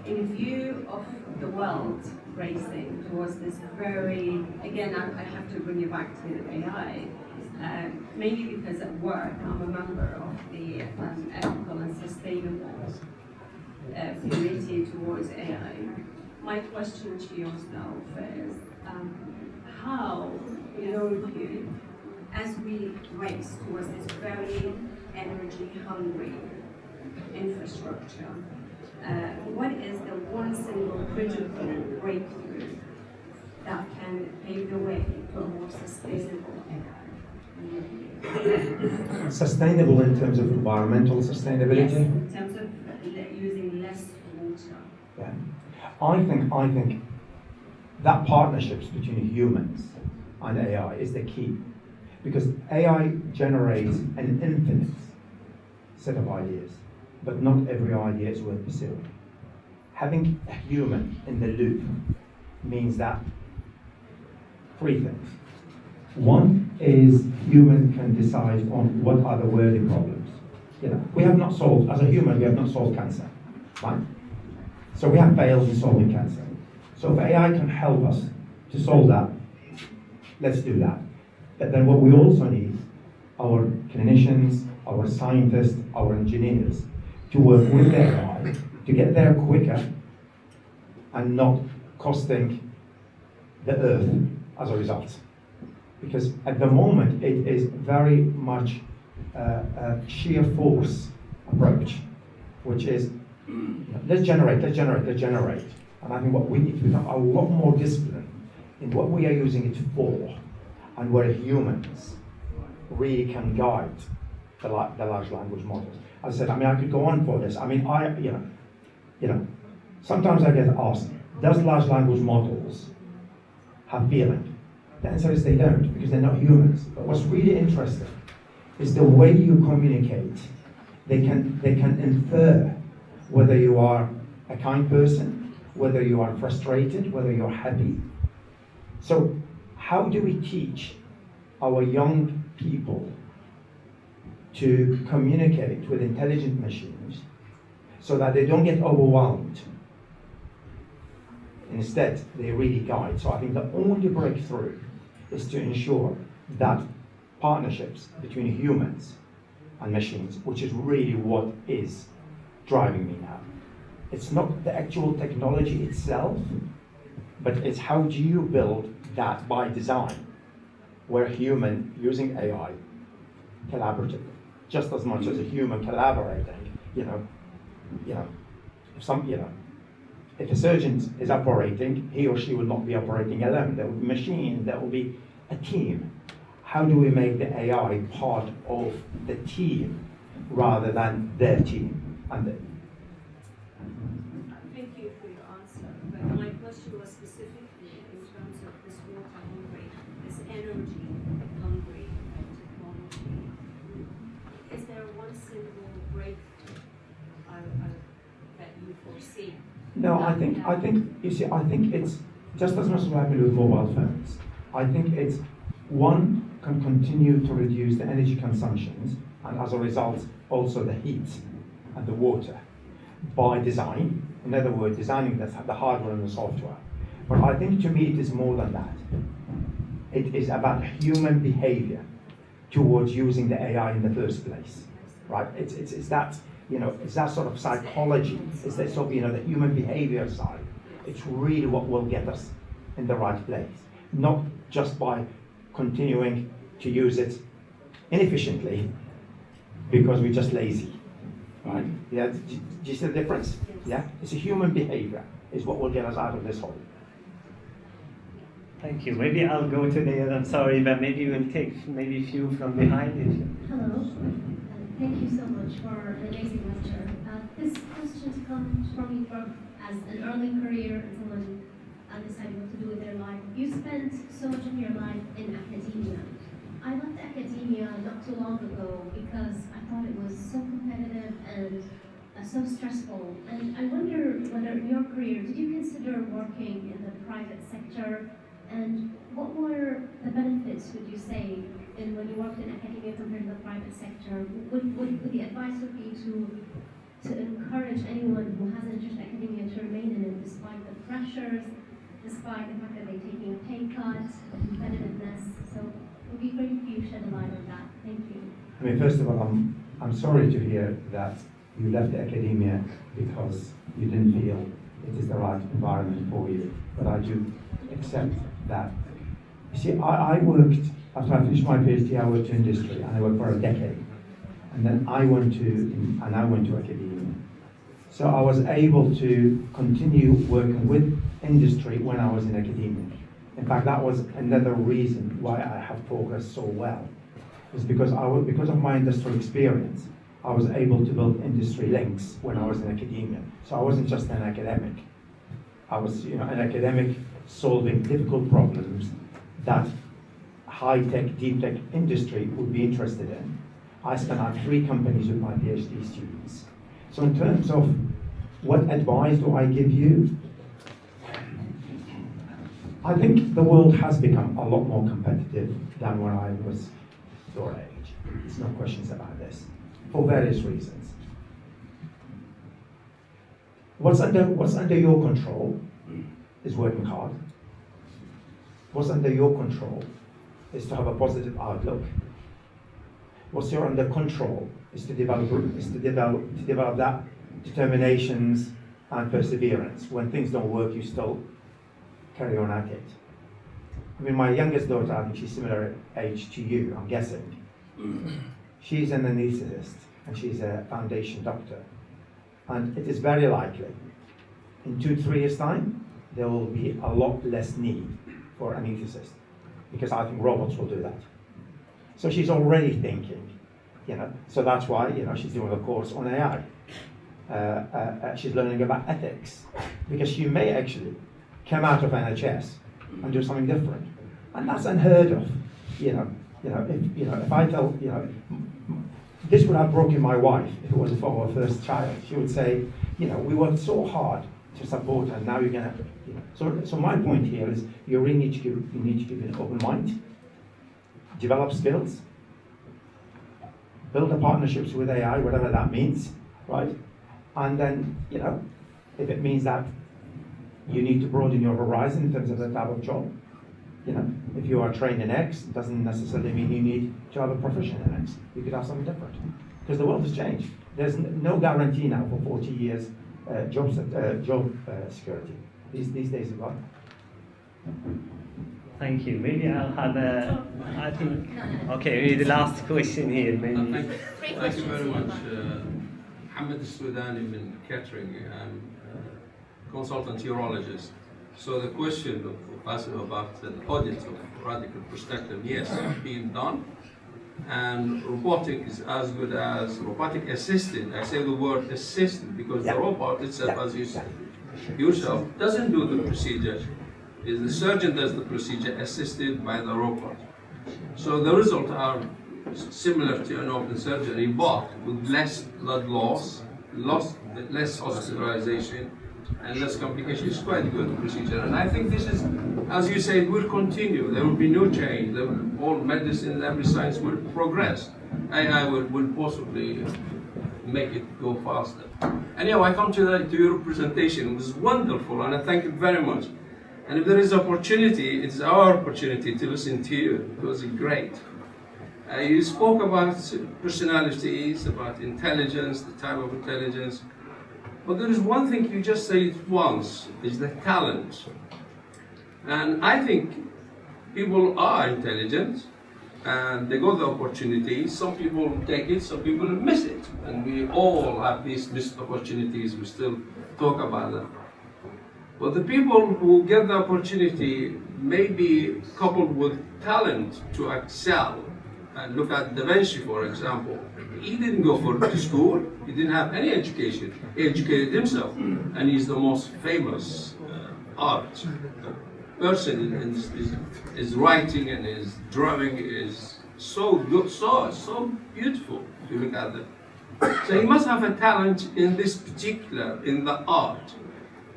in view of the world racing towards this very, again, I have to bring you back to AI, mainly because at work I'm a member of the ethical and sustainable community towards AI. My question to yourself is, how, in your view, as we race towards this very energy-hungry infrastructure, what is the one single critical breakthrough that can pave the way for more sustainable AI? Sustainable in terms of environmental sustainability? Yes, in terms of using less water. Yeah. I think that partnerships between humans and AI is the key, because AI generates an infinite set of ideas, but not every idea is worth pursuing. Having a human in the loop means that three things. One is human can decide on what are the worthy problems. We have not solved, as a human, we have not solved cancer, right? So we have failed in solving cancer. So if AI can help us to solve that, let's do that. But then what we also need, our clinicians, our scientists, our engineers, to work with the AI to get there quicker and not costing the earth as a result. Because at the moment, it is very much a sheer force approach, which is, let's generate. And I think what we need to become a lot more disciplined in what we are using it for, and where humans really can guide the large language models. As I said, I could go on for this. Sometimes I get asked, does large language models have feeling? The answer is they don't, because they're not humans. But what's really interesting is the way you communicate. They can infer whether you are a kind person, whether you are frustrated, whether you're happy. So how do we teach our young people to communicate with intelligent machines so that they don't get overwhelmed? Instead, they really guide. So I think the only breakthrough is to ensure that partnerships between humans and machines, which is really what is driving me now. It's not the actual technology itself, but it's how do you build that by design, where human using AI collaborative, just as much as a human collaborating. If a surgeon is operating, he or she will not be operating alone. There will be machines, there will be a team. How do we make the AI part of the team rather than their team? Thank you for your answer. But my question was specifically in terms of this water hungry, this energy hungry technology. Is there one single breakthrough that you foresee? No, I think it's just as much as happening with mobile phones. I think it's one can continue to reduce the energy consumptions, and as a result, also the heat and the water by design. In other words, designing the hardware and the software. But I think to me it is more than that. It is about human behavior towards using the AI in the first place, right? It's that, you know, it's that sort of psychology, it's that sort of, you know, the human behavior side. It's really what will get us in the right place, not just by continuing to use it inefficiently because we're just lazy, right? Yeah, do you see the difference? Yeah, it's a human behavior is what will get us out of this hole. Thank you. Maybe I'll go to the other. I'm sorry, but maybe we'll take maybe a few from behind. Hello. Thank you so much for an amazing lecture. This question comes from me as an early career and someone deciding what to do with their life. You spent so much of your life in academia. I left academia not too long ago because I thought it was so competitive and so stressful. And I wonder whether in your career, did you consider working in the private sector? And what were the benefits, would you say, in when you worked in academia compared to the private sector? Would the advice would be to encourage anyone who has an interest in academia to remain in it despite the pressures, despite the fact that they're taking a pay cut, competitiveness? So it would be great if you shed a light on that. Thank you. I mean, first of all, I'm sorry to hear that you left academia because you didn't feel it is the right environment for you. But I do accept that. You see, I worked, after I finished my PhD, I worked in industry, and I worked for a decade. And then I went to academia. So I was able to continue working with industry when I was in academia. In fact, that was another reason why I have progressed so well. It's because of my industrial experience, I was able to build industry links when I was in academia. So I wasn't just an academic. I was, you know, an academic solving difficult problems that high-tech, deep-tech industry would be interested in. I spent out 3 companies with my PhD students. So in terms of what advice do I give you? I think the world has become a lot more competitive than when I was your age. There's no questions about this, for various reasons. What's under your control is working hard. What's under your control is to have a positive outlook. What's under control is to develop that determinations and perseverance. When things don't work, you still carry on at it. I mean, my youngest daughter, I think she's similar age to you, I'm guessing. She's an anaesthetist and she's a foundation doctor. And it is very likely in 2-3 years' time, there will be a lot less need for an anaesthetist because I think robots will do that. So she's already thinking, you know, so that's why, you know, she's doing a course on AI. She's learning about ethics because she may actually come out of NHS and do something different. And that's unheard of, if I tell, this would have broken my wife if it was for her first child. She would say, we worked so hard to support her, now you're gonna, So my point here is you really need to give an open mind, develop skills, build the partnerships with AI, whatever that means, right? And then, if it means that you need to broaden your horizon in terms of the type of job, if you are trained in X, it doesn't necessarily mean you need to have a profession in X. You could have something different. Because the world has changed. There's no guarantee now for 40 years job security. These days as well. Thank you. Maybe I'll have I think, okay, maybe the last question here. Maybe. Thank you very much. Mohammed Sudani من Catering. I'm a consultant urologist. So the question of about the audit of radical prostatectomy, yes, being done. And robotic is as good as robotic assisted. I say the word assisted because the robot itself, as you said yourself, doesn't do the procedure. The surgeon does the procedure assisted by the robot. So the results are similar to an open surgery, but with less blood loss, less hospitalization, and less complications. It's quite a good procedure. And I think this is, as you said, will continue. There will be no change. All medicine and every science will progress. AI will possibly make it go faster. Anyhow, I come to your presentation. It was wonderful, and I thank you very much. And if there is opportunity, it's our opportunity to listen to you. It was great. You spoke about personalities, about intelligence, the type of intelligence. But there is one thing you just said once, is the talent. And I think people are intelligent and they got the opportunity. Some people take it, some people miss it. And we all have these missed opportunities, we still talk about them. But the people who get the opportunity may be coupled with talent to excel. And look at Da Vinci, for example. He didn't go to school, he didn't have any education. He educated himself, and he's the most famous art person. His writing and his drawing is so good, so beautiful if you look at them. So he must have a talent in this particular, in the art.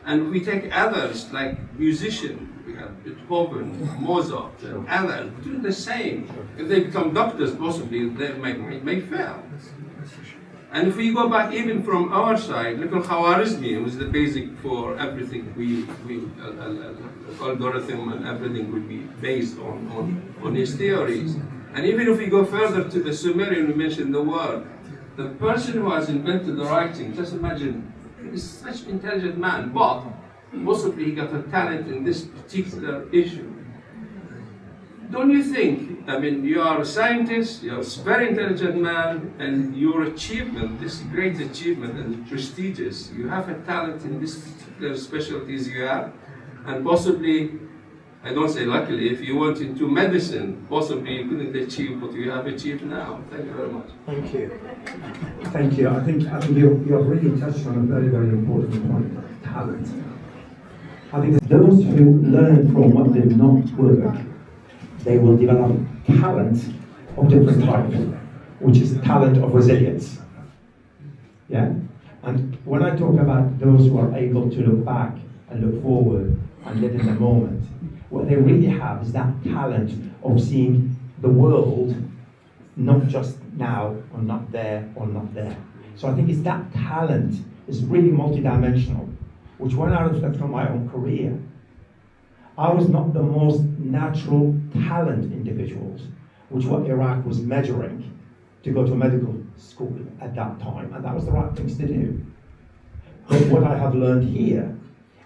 And we take others like musicians, we have Beethoven, Mozart, and others do the same. If they become doctors, possibly they may fail. And if we go back even from our side, look at Khwarizmi, who is the basic for everything. Algorithm and everything will be based on his theories. And even if we go further to the Sumerian, we mentioned the word. The person who has invented the writing, just imagine, he's such an intelligent man, but possibly he got a talent in this particular issue. Don't you think, I mean, you are a scientist, you're a very intelligent man, and your achievement, this great achievement and prestigious, you have a talent in this particular specialties you have, and possibly, I don't say luckily, if you went into medicine, possibly you couldn't achieve what you have achieved now. Thank you very much. Thank you. Thank you. I think you have really touched on a very, very important point, talent. I think those who learn from what did not work, they will develop talent of different types, which is talent of resilience. Yeah? And when I talk about those who are able to look back and look forward and live in the moment, what they really have is that talent of seeing the world not just now or not there or not there. So I think it's that talent is really multidimensional, which when I reflect on my own career, I was not the most natural talent individuals, which what Iraq was measuring to go to medical school at that time, and that was the right things to do. But what I have learned here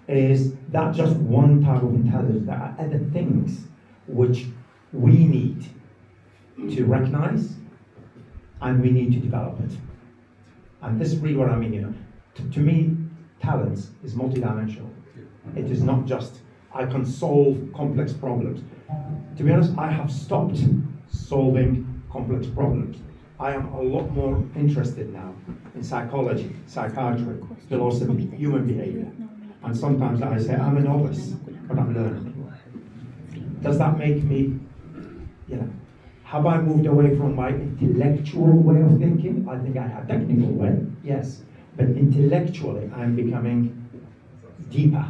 is that just one type of intelligence, there are other things which we need to recognize and we need to develop it. And this is really what I mean, to me, talent is multidimensional. It is not just, I can solve complex problems. To be honest, I have stopped solving complex problems. I am a lot more interested now in psychology, psychiatry, philosophy, human behavior. And sometimes I say, I'm a novice, but I'm learning. Does that make me, have I moved away from my intellectual way of thinking? I think I have a technical way, yes. But intellectually, I'm becoming deeper.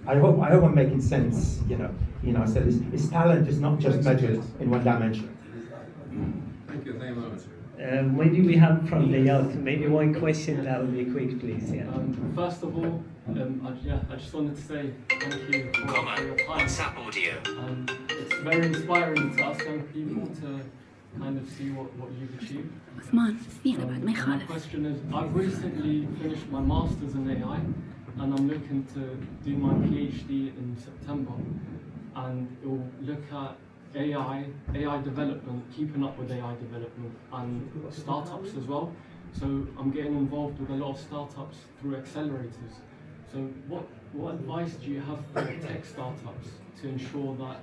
I hope I'm making sense, so this talent is not just measured in one dimension. Thank you very much. Maybe we have from the youth, maybe one question that will be quick, please. Yeah. First of all, I just wanted to say thank you for your time. WhatsApp audio. It's very inspiring to us young people to kind of see what you've achieved. My question is, I've recently finished my master's in AI, and I'm looking to do my PhD in September, and it will look at AI development, keeping up with AI development, and startups as well. So I'm getting involved with a lot of startups through accelerators. So what advice do you have for tech startups to ensure that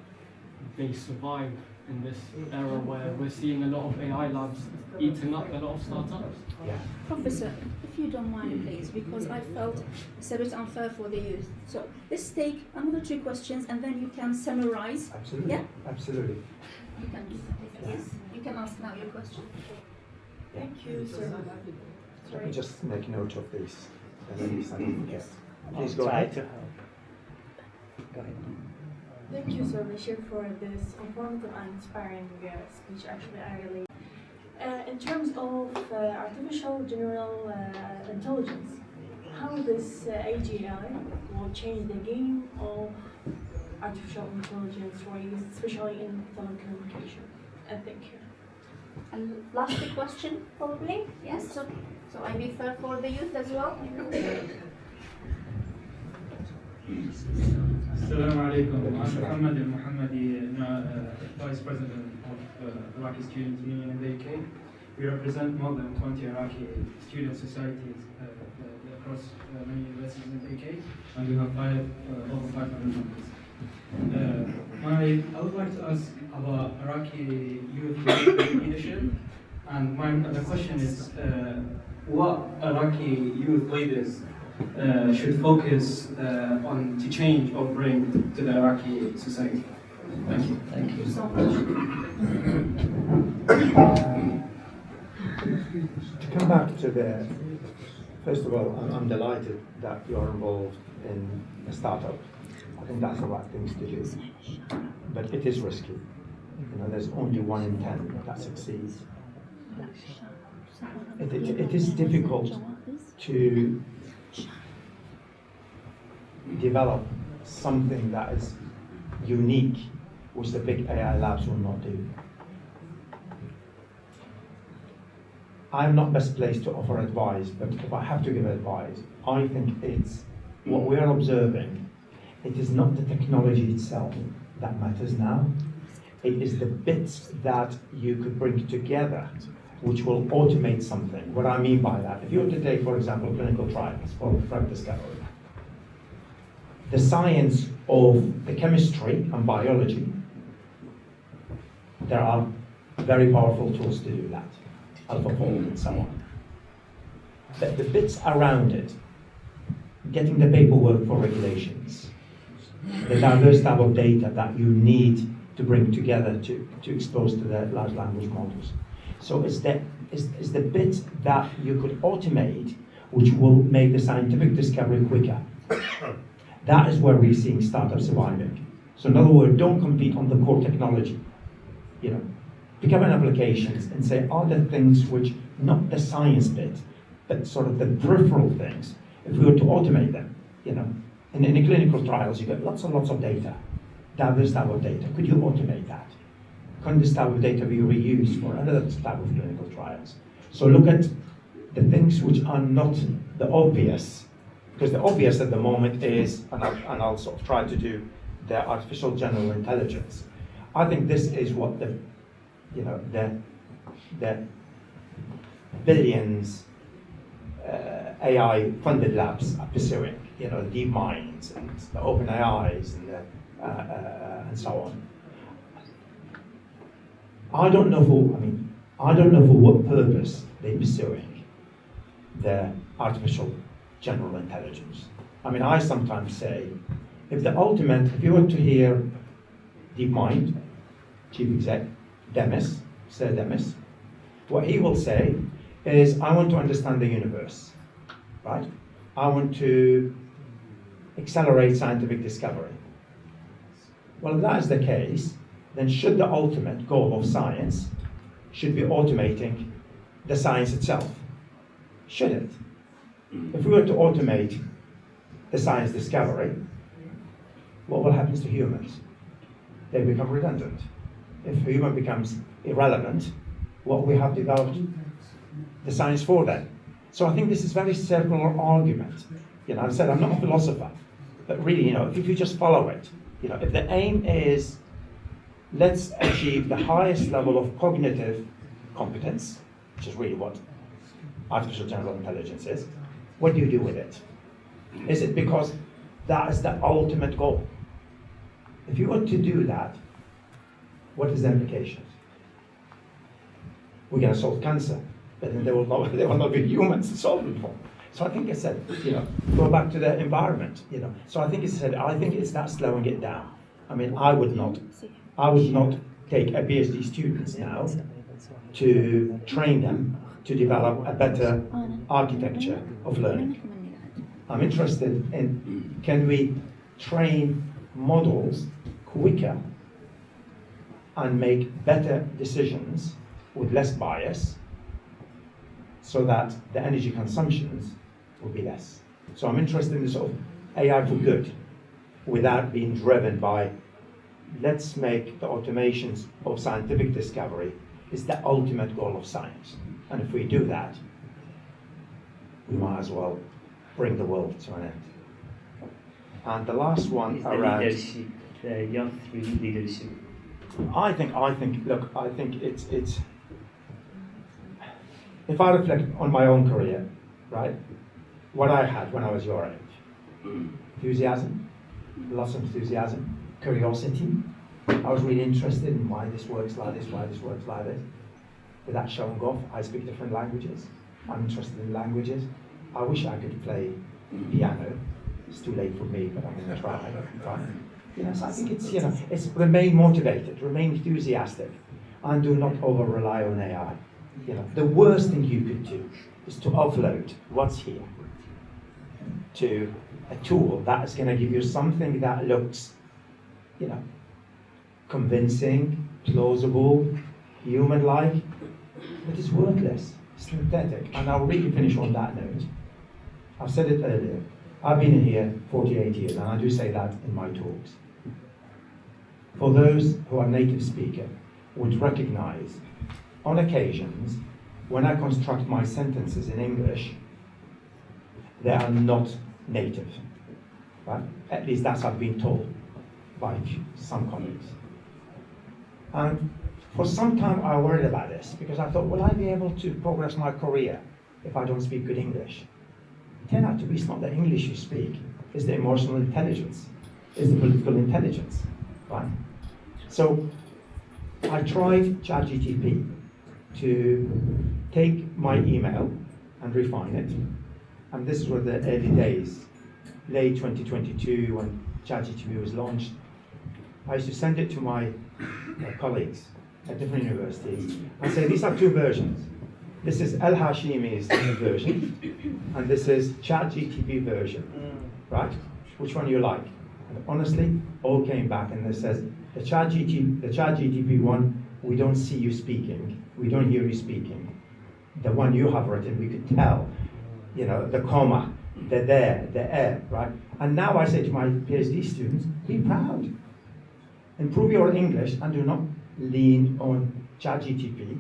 they survive in this era where we're seeing a lot of AI labs eating up a lot of startups? Yeah. Professor, if you don't mind, please, because I felt it's a bit unfair for the youth. So let's take another 2 questions and then you can summarize. Absolutely. Yeah? Absolutely. You can do that. Yes. You can ask now your question. Thank you, sir. Let me just make note of this. And then I don't forget. Please go Try ahead. to help. Go ahead. Thank you, Sir Bashir, for this informative and inspiring speech. Actually, I really. In terms of artificial general intelligence, how this AGI will change the game of artificial intelligence for use, especially in telecommunication? Thank you. And last question, probably. Yes. So I refer for the youth as well. Assalamu alaikum. I'm Muhammad al-Muhammadi, Vice President of Iraqi Student Union in the UK. We represent more than 20 Iraqi student societies across many universities in the UK, and we have over 500 members. I would like to ask about Iraqi youth leadership, and the question is, what Iraqi youth leaders should focus on to change or bring to the Iraqi society? Thank you. Thank you so much. To come back to first of all, I'm delighted that you're involved in a startup. I think that's the right thing to do. But it is risky. There's only 1 in 10 that succeeds. It is difficult to develop something that is unique, which the big AI labs will not do. I'm not best placed to offer advice, but if I have to give advice, I think it's what we are observing. It is not the technology itself that matters now. It is the bits that you could bring together which will automate something. What I mean by that, if you were to take, for example, clinical trials for drug discovery, the science of the chemistry and biology, there are very powerful tools to do that, AlphaFold and so on. But the bits around it, getting the paperwork for regulations, the diverse type of data that you need to bring together to expose to the large language models. So it's the bits that you could automate which will make the scientific discovery quicker. That is where we're seeing startups surviving. So in other words, don't compete on the core technology. Pick up an applications and say, are there things which, not the science bit, but sort of the peripheral things, if we were to automate them, in the clinical trials, you get lots and lots of data, diverse type of data. Could you automate that? Can this type of data be reused for another type of clinical trials? So look at the things which are not the obvious, because the obvious at the moment is, and I'll sort of try to do the artificial general intelligence. I think this is what the billions AI funded labs are pursuing, the DeepMinds and the OpenAIs and so on. I don't know for what purpose they're pursuing the artificial general intelligence. I sometimes say, if you were to hear DeepMind, Chief Exec, Sir Demis, what he will say is, I want to understand the universe, right? I want to accelerate scientific discovery. Well, if that is the case, then should the ultimate goal of science should be automating the science itself? Should it? If we were to automate the science discovery, what will happen to humans? They become redundant. If human becomes irrelevant, what we have developed the science for them. So I think this is very circular argument. I said I'm not a philosopher, but really, if you just follow it, if the aim is let's achieve the highest level of cognitive competence, which is really what artificial general intelligence is, what do you do with it? Is it because that is the ultimate goal? If you were to do that, what is the implication? We're going to solve cancer, but then there will not be humans to solve it for. So I think I said, go back to the environment, So I think it's that slowing it down. I would not take a PhD students now to train them to develop a better architecture of learning. I'm interested in, can we train models quicker and make better decisions with less bias so that the energy consumptions will be less. So I'm interested in the sort of AI for good. without being driven by, let's make the automations of scientific discovery is the ultimate goal of science. And if we do that, we might as well bring the world to an end. And the last one around leadership, youth leadership. I think it's if I reflect on my own career, right, what I had when I was your age, enthusiasm, lots of enthusiasm, curiosity. I was really interested in why this works like this, why this works like this. Without showing off, I speak different languages. I'm interested in languages. I wish I could play piano. It's too late for me, but I'm going to try. Right? Yes, I think it's, it's remain motivated, remain enthusiastic, and do not over-rely on AI. The worst thing you could do is to offload what's here to a tool that is going to give you something that looks, convincing, plausible, human-like, but it's worthless, synthetic. And I'll really finish on that note. I've said it earlier. I've been in here 48 years, and I do say that in my talks. For those who are native speaker would recognize, on occasions, when I construct my sentences in English, they are not native. Right? At least that's what I've been told by some colleagues. And for some time I worried about this, because I thought, will I be able to progress my career if I don't speak good English? It turned out to be it's not the English you speak, it's the emotional intelligence, it's the political intelligence, right? So I tried ChatGPT to take my email and refine it, and this was the early days, late 2022 when ChatGPT was launched. I used to send it to my colleagues at different universities and say, these are two versions. This is Al-Hashimi's version, and this is ChatGPT version, right? Which one you like? And honestly, all came back and it says, the ChatGPT one, we don't see you speaking, we don't hear you speaking. The one you have written, we could tell, the comma, the there, the air, right? And now I say to my PhD students, be proud. Improve your English and do not lean on ChatGPT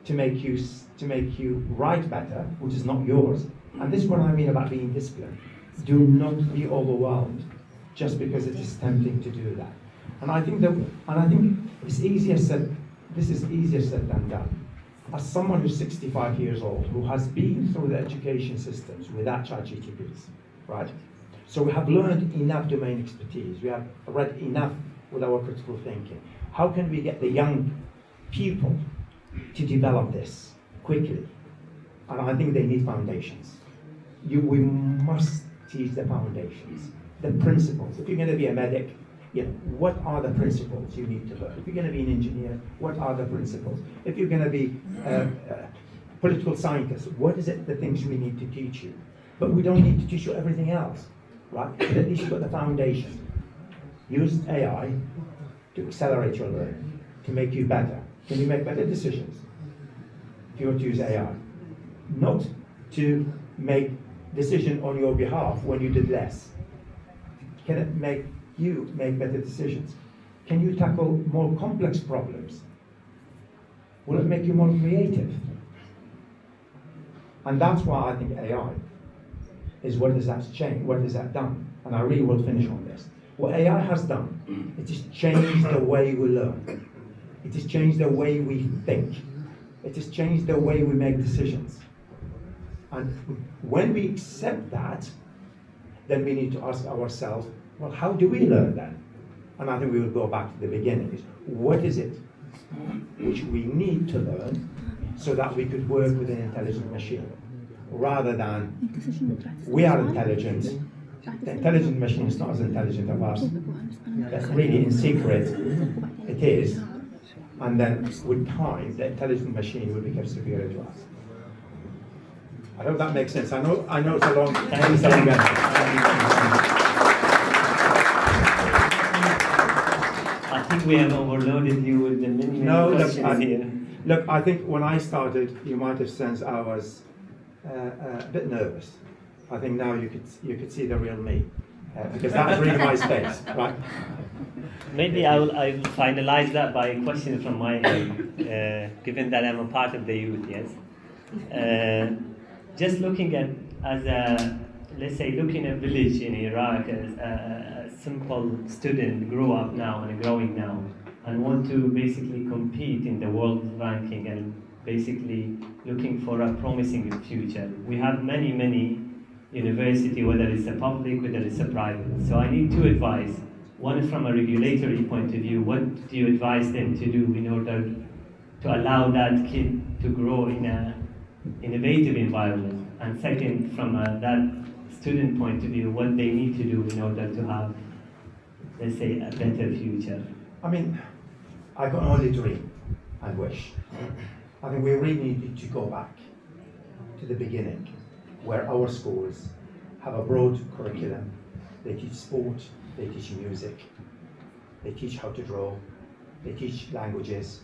to make you write better, which is not yours. And this is what I mean about being disciplined. Do not be overwhelmed just because it is tempting to do that. And I think it's easier said. This is easier said than done. As someone who's 65 years old, who has been through the education systems without ChatGPTs, right? So we have learned enough domain expertise. We have read enough with our critical thinking. How can we get the young people to develop this quickly? And I think they need foundations. We must teach the foundations, the principles. If you're going to be a medic, what are the principles you need to learn? If you're going to be an engineer, what are the principles? If you're going to be a political scientist, what is it, the things we need to teach you? But we don't need to teach you everything else, right? But at least you've got the foundation. Use AI to accelerate your learning, to make you better. Can you make better decisions if you were to use AI? Not to make decision on your behalf when you did less. Can it make you make better decisions? Can you tackle more complex problems? Will it make you more creative? And that's why I think AI is what has that changed, what has that done? And I really will finish on this. What AI has done, it has changed the way we learn. It has changed the way we think. It has changed the way we make decisions. And when we accept that, then we need to ask ourselves, well, how do we learn then? And I think we will go back to the beginning. What is it which we need to learn so that we could work with an intelligent machine? Rather than we are intelligent, the intelligent machine is not as intelligent as us. That's really in secret, it is. And then with time, the intelligent machine will become superior to us. I hope that makes sense. I know it's a long I think we have overloaded you with the many questions here. Look, I think when I started, you might have sensed I was a bit nervous. I think now you could see the real me. because that's really my space, right? Maybe I will finalize that by a question from my end, given that I'm a part of the youth, yes. Just looking at, let's say, looking at a village in Iraq as a simple student grew up now and growing now and want to basically compete in the world ranking and basically looking for a promising future. We have many universities, whether it's a public, whether it's a private. So I need two advice. One from a regulatory point of view, what do you advise them to do in order to allow that kid to grow in an innovative environment? And second, from that student point of view, what they need to do in order to have, let's say, a better future? I mean, I can only dream and wish. I think we really need to go back to the beginning, where our schools have a broad curriculum. They teach sport, they teach music, they teach how to draw, they teach languages,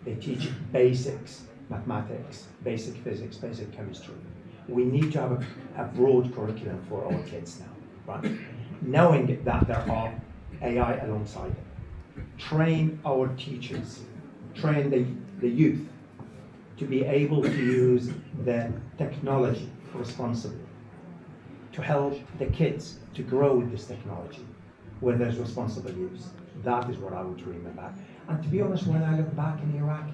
they teach basics, mathematics, basic physics, basic chemistry. We need to have a broad curriculum for our kids now, right? Knowing that there are AI alongside it. Train our teachers, train the youth to be able to use the technology responsibly, to help the kids to grow with this technology where there's responsible use. That is what I would dream about. And to be honest, when I look back in Iraq,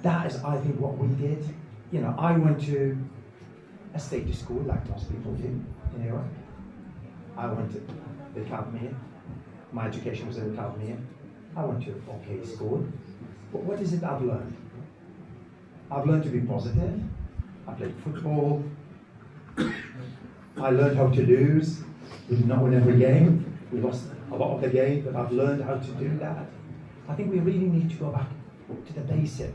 that is, I think, what we did. You know, I went to a state school like most people do in Iraq. I went to the Academy. My education was in the Academy. I went to okay school. But what is it I've learned? I've learned to be positive. I played football. I learned how to lose. We did not win every game. We lost a lot of the game, but I've learned how to do that. I think we really need to go back to the basic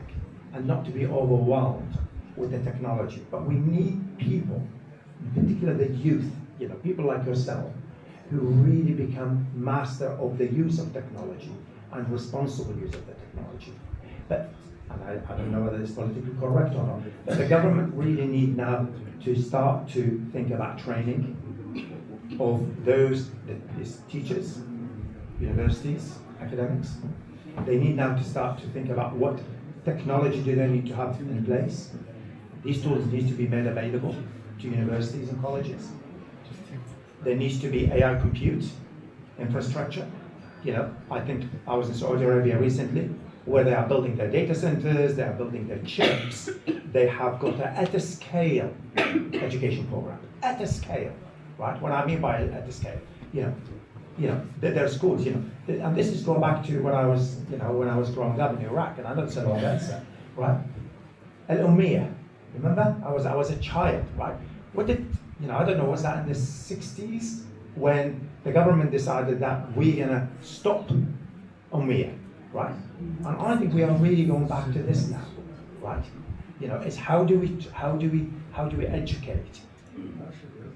and not to be overwhelmed with the technology. But we need people, in particular the youth, you know, people like yourself, who really become master of the use of technology and responsible use of the technology. But, and I don't know whether it's politically correct or not, but the government really need now to start to think about training of those teachers, universities, academics. They need now to start to think about what technology do they need to have in place. These tools need to be made available to universities and colleges. There needs to be AI compute infrastructure. You know, I think I was in Saudi Arabia recently, where they are building their data centers, they are building their chips. They have got at a scale education program, at a scale, right? What I mean by at a scale, you know, there are schools, you know, and this is going back to when I was, you know, when I was growing up in Iraq, and I know it's a long answer, right? Al-Ummiyah, remember? I was a child, right? What did, you know, I don't know, was that in the 60s when the government decided that we're gonna stop Ummiyah, right? And I think we are really going back to this now, right? You know, it's how do we educate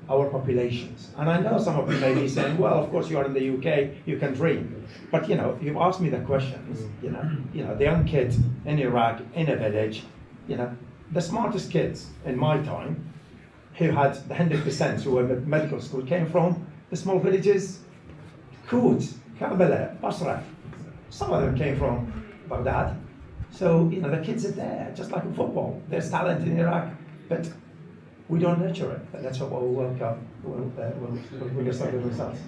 our populations? And I know some of you may be saying, well, of course you are in the UK, you can dream. But you know, you've asked me the questions, you know, the young kids in Iraq, in a village, you know, the smartest kids in my time, who had the 100% who were in medical school, came from the small villages, Qud, Karbala, Basra. Some of them came from Baghdad. So, you know, the kids are there, just like in football. There's talent in Iraq, but we don't nurture it. But that's what we'll welcome. We'll get started with results.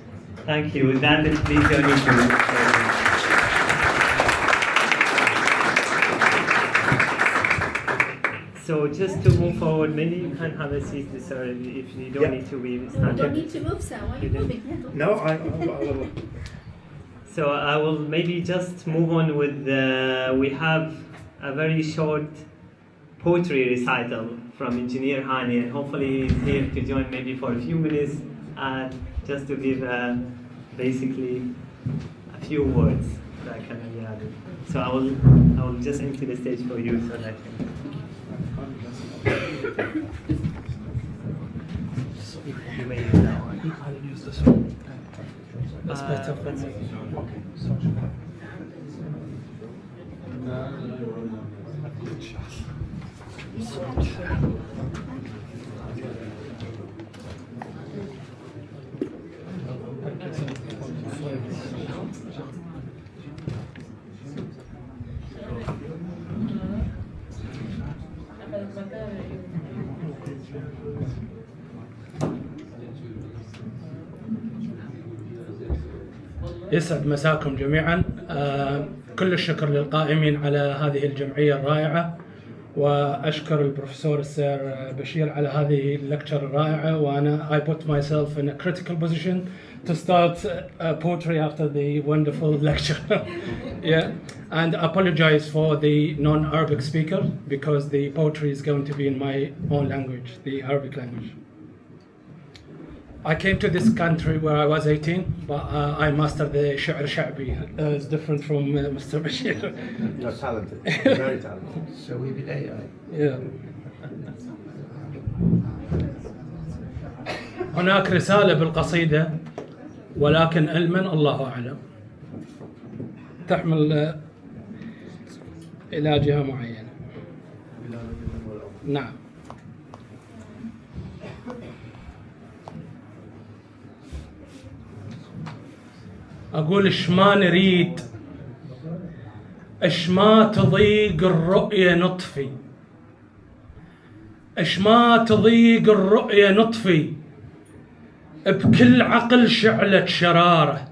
Thank you. With that, please join me to So just to move forward, maybe you can have a seat, sir, if you don't need to be standing. You don't need to move, sir. Why are you moving? No, I will. So I will maybe just move on with we have a very short poetry recital from Engineer Hani, and hopefully he's here to join maybe for a few minutes and just to give basically a few words that can be added. So I will just empty the stage for you so that you may use that one. I'll use this one. That's better. يسعد مساكم جميعا. كل الشكر للقائمين على هذه الجمعية الرائعة، وأشكر البروفيسور السير بشير على هذه اللكتشر الرائعة. وأنا I put myself in a critical position to start poetry after the wonderful lecture. Yeah, and apologize for the non-Arabic speaker because the poetry is going to be in my own language, the Arabic language. I came to this country where I was 18, but I mastered the شعر شعبي. It's different from Mr. Bashir. You're talented, very talented. So we did AI. Yeah. هناك رسالة بالقصيدة، ولكن علما الله أعلم، تحمل إلى جهة معينة. نعم. أقول إش ما نريد، إش ما تضيق الرؤية نطفي، إش ما تضيق الرؤية نطفي، بكل عقل شعلة شرارة،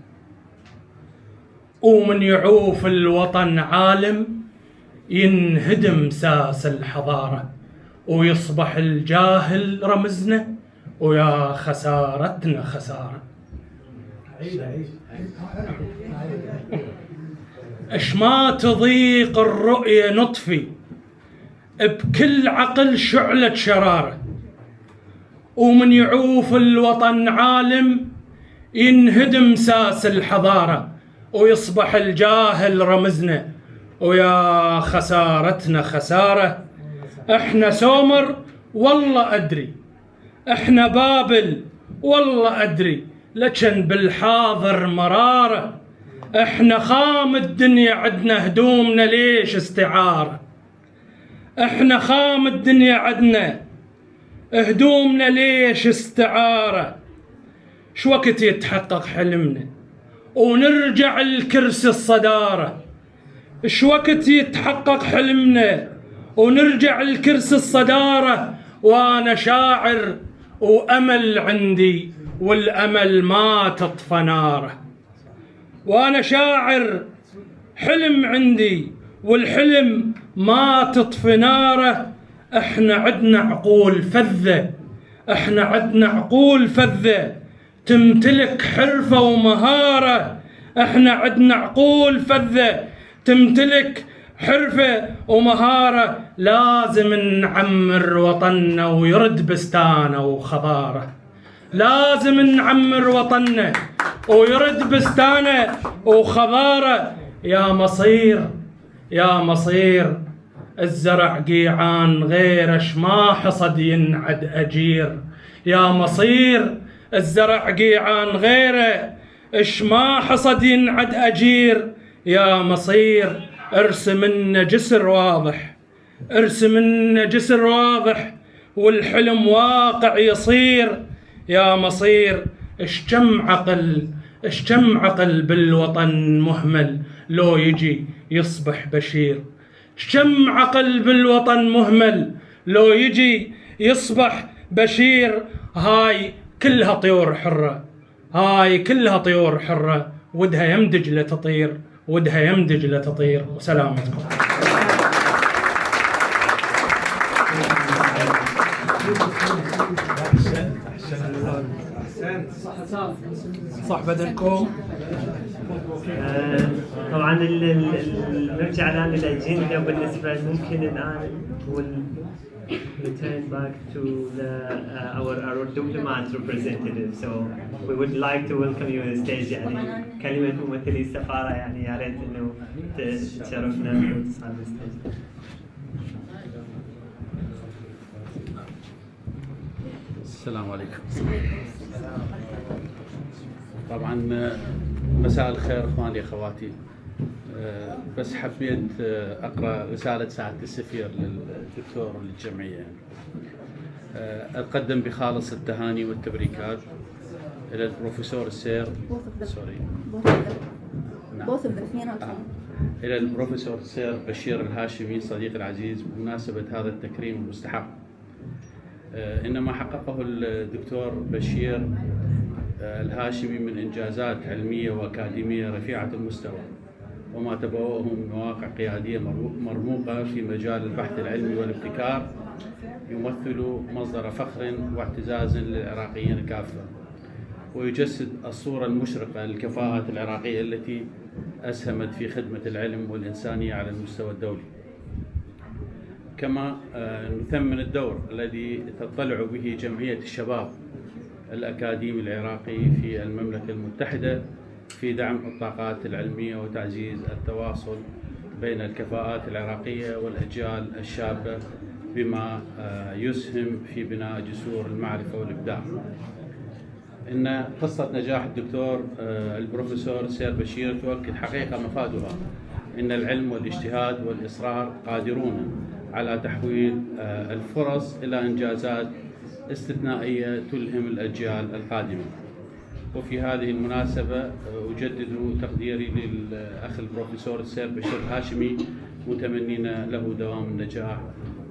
ومن يعوف الوطن عالم ينهدم ساس الحضارة، ويصبح الجاهل رمزنا، ويا خسارتنا خسارة. إش ما تضيق الرؤية نطفي، بكل عقل شعلة شرارة، ومن يعوف الوطن عالم ينهدم ساس الحضارة، ويصبح الجاهل رمزنا، ويا خسارتنا خسارة. احنا سومر والله أدري، احنا بابل والله أدري، لكن بالحاضر مرارة. احنا خام الدنيا عدنا، هدومنا ليش استعارة؟ احنا خام الدنيا عدنا، هدومنا ليش استعارة؟ شو وقت يتحقق حلمنا ونرجع الكرسي الصدارة؟ شو وقت يتحقق حلمنا ونرجع الكرسي الصدارة؟ وانا شاعر وامل عندي، والامل ما تطفى ناره. وانا شاعر حلم عندي، والحلم ما تطفي ناره. احنا عدنا عقول فذة، احنا عدنا عقول فذة تمتلك حرفة ومهارة. احنا عدنا عقول فذة تمتلك حرفة ومهارة. لازم نعمر وطننا ويرد بستانه وخضاره، لازم نعمر وطننا ويرد بستانه وخضاره. يا مصير يا مصير الزرع قيعان غيرش ما حصد ينعد أجير. يا مصير الزرع قيعان غيره إش ما حصد ينعد أجير. يا مصير ارسم لنا جسر واضح، ارسم لنا جسر واضح، والحلم واقع يصير. يا مصير إش كم عقل بالوطن مهمل لو يجي يصبح بشير. كم عقل بالوطن مهمل لو يجي يصبح بشير. هاي كلها طيور حرة، هاي كلها طيور حرة، ودها يمدج لتطير، ودها يمدج لتطير. وسلامتكم. صح بدنكم. طبعا نرجع الان للاجنده. بالنسبه ممكن الان return back to our diplomat representative. So we would like to welcome you on the stage. يعني كلمة ممثلي السفارة، يعني يا ريت انه تشرفنا وتصعد الستيج. السلام عليكم. طبعا مساء الخير اخواني اخواتي. بس حبيت اقرا رساله سعاده السفير للدكتور للجمعيه. اقدم بخالص التهاني والتبريكات الى البروفيسور السير الى البروفيسور السير بشير الهاشمي صديقي العزيز بمناسبه هذا التكريم المستحق. إن ما حققه الدكتور بشير الهاشمي من إنجازات علمية وأكاديمية رفيعة المستوى، وما تبوأه من مواقع قيادية مرموقة في مجال البحث العلمي والابتكار يمثل مصدر فخر واعتزاز للعراقيين كافة، ويجسد الصورة المشرقة للكفاءات العراقية التي أسهمت في خدمة العلم والإنسانية على المستوى الدولي. كما نثمن الدور الذي تطلع به جمعية الشباب الأكاديمي العراقي في المملكة المتحدة في دعم الطاقات العلمية وتعزيز التواصل بين الكفاءات العراقية والأجيال الشابة بما يسهم في بناء جسور المعرفة والإبداع. إن قصة نجاح الدكتور البروفيسور السير بشير تؤكد حقيقة مفادها إن العلم والاجتهاد والإصرار قادرون على تحويل الفرص إلى إنجازات استثنائية تلهم الأجيال القادمة. وفي هذه المناسبة أجدد تقديري للأخ البروفيسور السير بشير الهاشمي، متمنين له دوام النجاح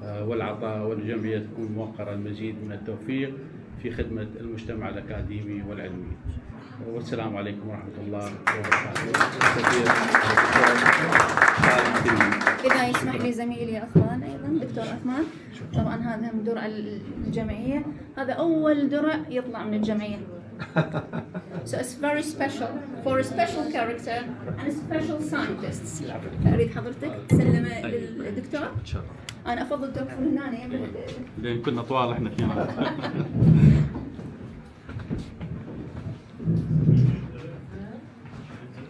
والعطاء، والجمعية تكون موقرة المزيد من التوفيق في خدمة المجتمع الأكاديمي والعلمي. والسلام عليكم ورحمة الله وبركاته. إذا يسمح لي زميلي عثمان أيضا، دكتور عثمان، طبعا هذا من درع الجمعية، هذا أول درع يطلع من الجمعية. So it's very special for a special character and special scientists. أريد حضرتك تسلمه للدكتور. أنا أفضل توقفون هنا لأن كنا طوال إحنا فينا.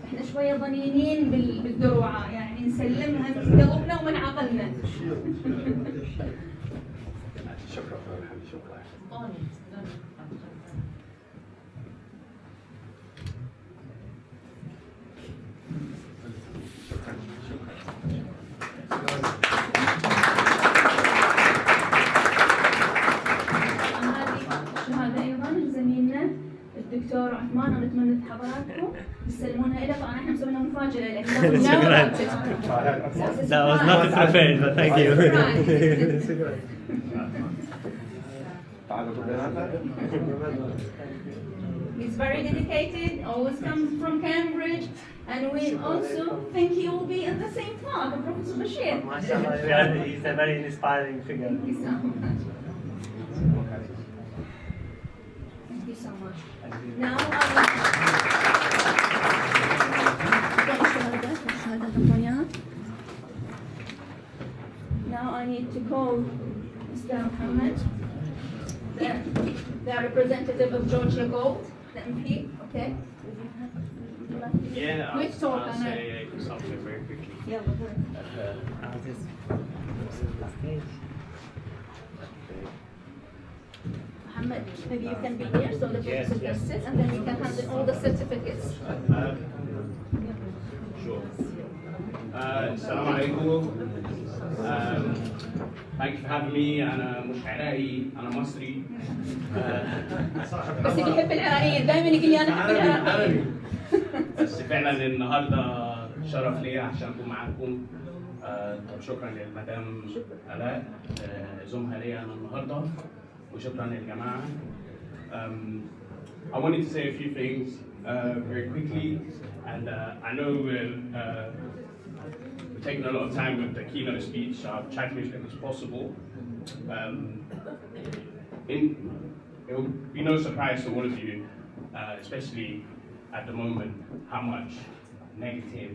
إحنا شوية ضنينين بالدروعة، يعني نسلمها من قلبنا ومن عقلنا. شكرا شكرا. هذا أيضا لزميلنا الدكتور عثمان، ونتمنى حضراتكم تسلمونها له. طبعا احنا مسوي لنا مفاجأة لأن That was not prepared, but thank you. He's very dedicated, always comes from Cambridge, and we also think he will be in the same class with Professor Bashir. MashaAllah, he's a very inspiring figure. Thank you so much. Now I need to call Mr. Muhammad, the representative of Georgia Gould, the MP. Okay. Yeah, Quick talk, I'll say something very quickly. Yeah, Muhammad, maybe you can be here so the professor can sit, and then we can handle all the certificates. Sure. Assalamu alaikum. Thank you for having me. أنا مش عراقي، أنا مصري. بس اللي يحب العراقيين دائما يقول لي أنا أحب العراقيين. بس فعلا النهارده شرف لي عشان أكون معاكم. طب شكرا للمدام آلاء زومها لي أنا النهارده، وشكرا للجماعة. I wanted to say a few things very quickly, and I know we're taking a lot of time with the keynote speech, so I'll try to be as quick as possible. It will be no surprise to all of you, especially at the moment, how much negative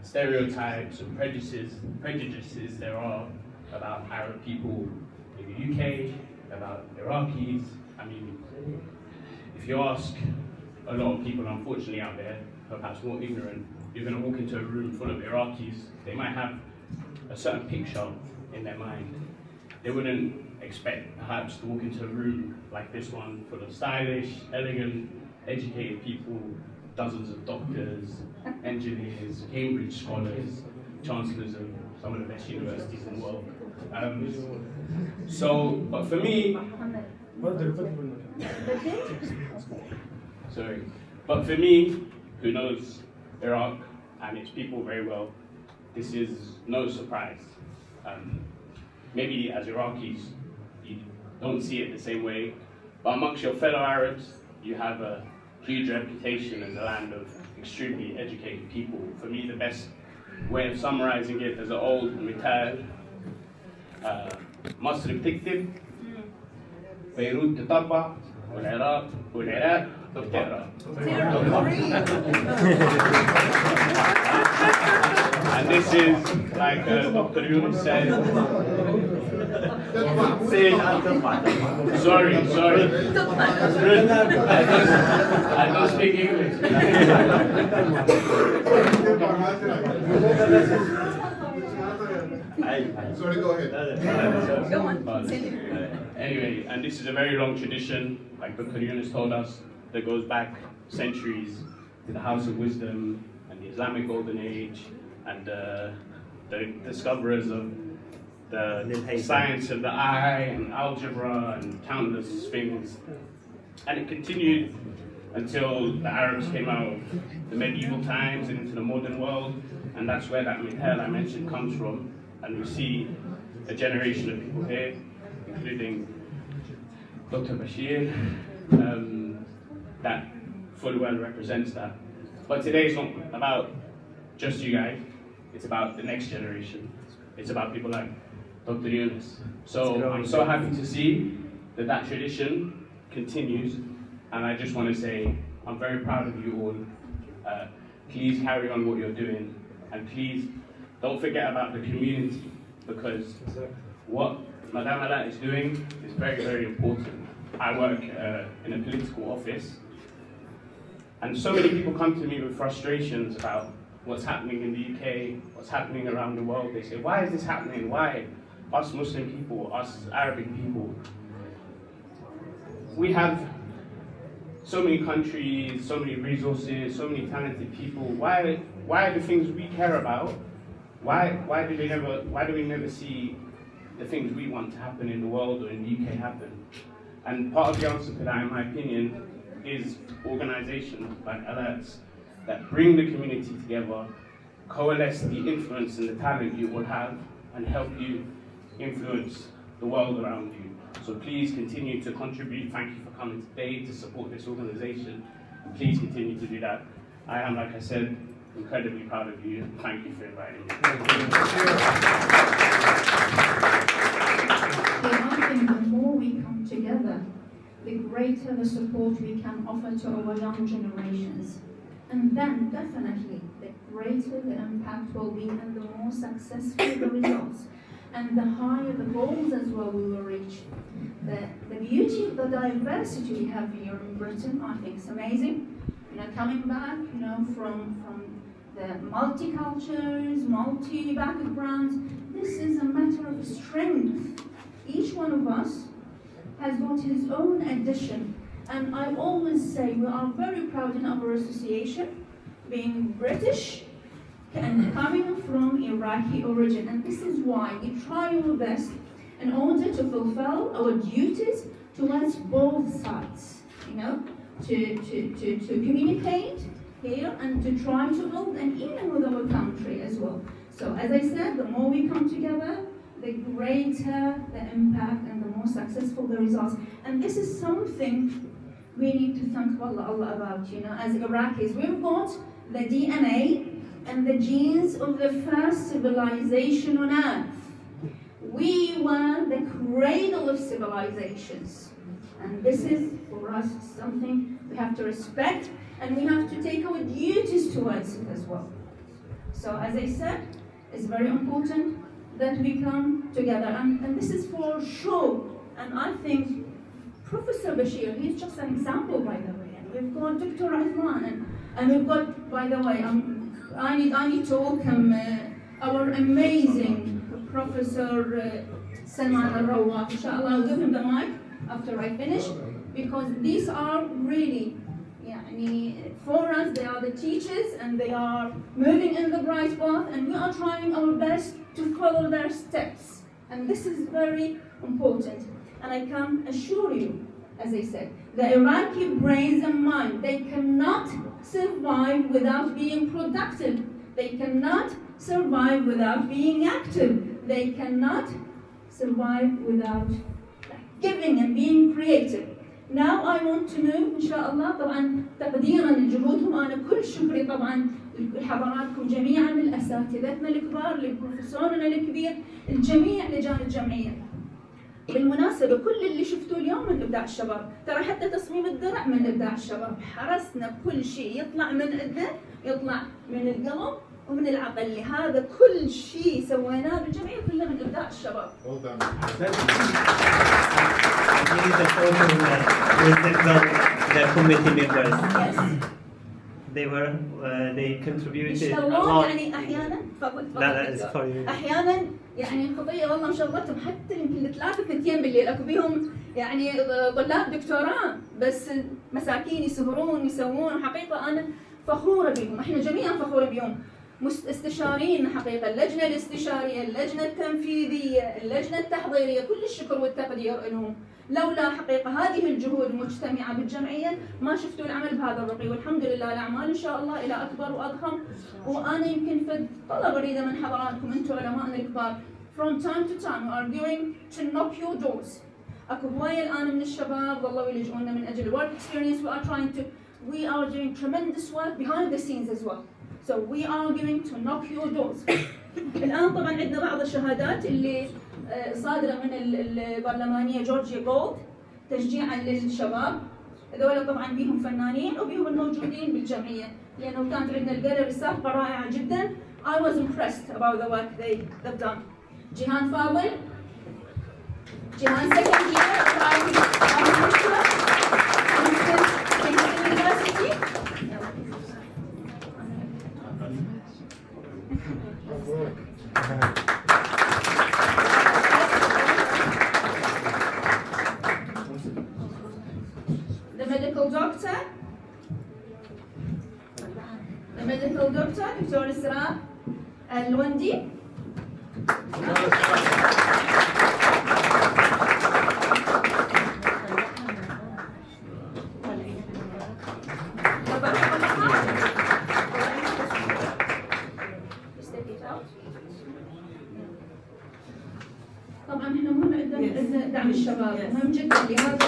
stereotypes and prejudices there are about Arab people in the UK, about Iraqis. I mean, if you ask a lot of people, unfortunately, out there, perhaps more ignorant, you're going to walk into a room full of Iraqis, they might have a certain picture in their mind. They wouldn't expect, perhaps, to walk into a room like this one full of stylish, elegant, educated people, dozens of doctors, engineers, Cambridge scholars, chancellors of some of the best universities in the world. But for me, sorry, but for me, who knows Iraq and its people very well, this is no surprise. Maybe as Iraqis, you don't see it the same way, but amongst your fellow Arabs, you have huge reputation as a land of extremely educated people. For me, the best way of summarizing it as an old مثال مصر بتكتب، بيروت تطبع، والعراق بتقرا. And this is, like Dr. Yunus said, sorry. I don't speak English. Sorry, go ahead. Go on. Anyway, and this is a very long tradition, like Dr. Yunus told us, that goes back centuries to the House of Wisdom and the Islamic Golden Age and the discoverers of the science of the eye and algebra and countless things. And it continued until the Arabs came out of the medieval times and into the modern world, and that's where that mithal I mentioned comes from. And we see a generation of people here, including Dr. Bashir, that fully well represents that. But today is not about just you guys, it's about the next generation. It's about people like Dr. Yunus. So I'm so happy to see that that tradition continues, and I just want to say I'm very proud of you all. Please carry on what you're doing, and please don't forget about the community, because what Madame Ala is doing is very, very important. I work in a political office, and so many people come to me with frustrations about what's happening in the UK, what's happening around the world. They say, why is this happening? Why? Us Muslim people, us Arabic people. We have so many countries, so many resources, so many talented people. Why are the things we care about, why do we never see the things we want to happen in the world or in the UK happen? And part of the answer to that, in my opinion, is organizations like Alerts that bring the community together, coalesce the influence and the talent you will have, and help you influence the world around you. So please continue to contribute. Thank you for coming today to support this organization. Please continue to do that. I am, like I said, incredibly proud of you. Thank you for inviting me. I think the more we come together, the greater the support we can offer to our young generations. And then definitely the greater the impact will be and the more successful the results. And the higher the goals as well we will reach. The beauty of the diversity we have here in Britain, I think is amazing. Coming back, from the multi-cultures, multi-backgrounds, this is a matter of strength. Each one of us has got his own addition. And I always say we are very proud in our association, being British and coming from Iraqi origin. And this is why we try our best in order to fulfill our duties towards both sides, to communicate here and to try to build an even with our country as well. So as I said, the more we come together, the greater the impact and the more successful the results. And this is something we need to thank Allah about, as Iraqis. We've got the DNA and the genes of the first civilization on earth. We were the cradle of civilizations. And this is, for us, something we have to respect, and we have to take our duties towards it as well. So as I said, it's very important that we come together, and this is for sure. And I think Professor Bashir, he's just an example, by the way. And we've got Dr. Uthman, and we've got, by the way, I need to welcome our amazing Professor Salman Al-Rawaf. Inshallah, I'll give him the mic after I finish, because these are really, for us, they are the teachers, and they are moving in the bright path, and we are trying our best to follow their steps. And this is very important. And I can assure you, as I said, the Iraqi brains and mind, they cannot survive without being productive. They cannot survive without being active. They cannot survive without giving and being creative. Now I want to move إن شاء الله طبعا تقديرا لجهودهم. أنا كل شكري طبعا لحضراتكم جميعا، لأساتذتنا الكبار، لبروفيسورنا الكبير، الجميع لجان الجمعية. بالمناسبة كل اللي شفتوه اليوم من إبداع الشباب، ترى حتى تصميم الدرع من إبداع الشباب. حرصنا كل شيء يطلع من عندنا، يطلع من القلم ومن العقل. هذا كل شيء سويناه بالجمعية كله من إبداع الشباب. The committee members. Yes. They contributed a lot. يعني أحيانا لا sorry. أحيانا يعني خطية والله مشغلتهم حتى يمكن 3-2 بالليل. أكو بيهم يعني طلاب دكتوراه بس مساكين يسهرون يسوون. وحقيقة أنا فخورة بهم، احنا جميعا فخورة بهم. استشاريين حقيقة، اللجنة الاستشارية، اللجنة التنفيذية، اللجنة التحضيرية، كل الشكر والتقدير لهم. لولا حقيقة هذه الجهود المجتمعة بالجمعية ما شفتوا العمل بهذا الرقي. والحمد لله الأعمال إن شاء الله إلى أكبر وأضخم. وأنا يمكن في طلب أريده من حضراتكم أنتم علماءنا الكبار. From time to time we are going to knock your doors. أكو هواية الآن من الشباب والله يلجؤون من أجل work experience. We are doing tremendous work behind the scenes as well. So we are going to knock your doors. الآن طبعا عندنا بعض الشهادات اللي صادرة من البرلمانية جورجيا جولد تشجيعا للشباب. هذول طبعا بيهم فنانين وبيهم الموجودين بالجمعية، لأنه كانت عندنا الجاليري السابقة رائعة جدا. I was impressed about the work they've done. جيهان فاضل، جيهان second year University. The medical doctor, Dr. السير الوندي. طبعا احنا مهم عندنا دعم الشباب، مهم جدا لهذا.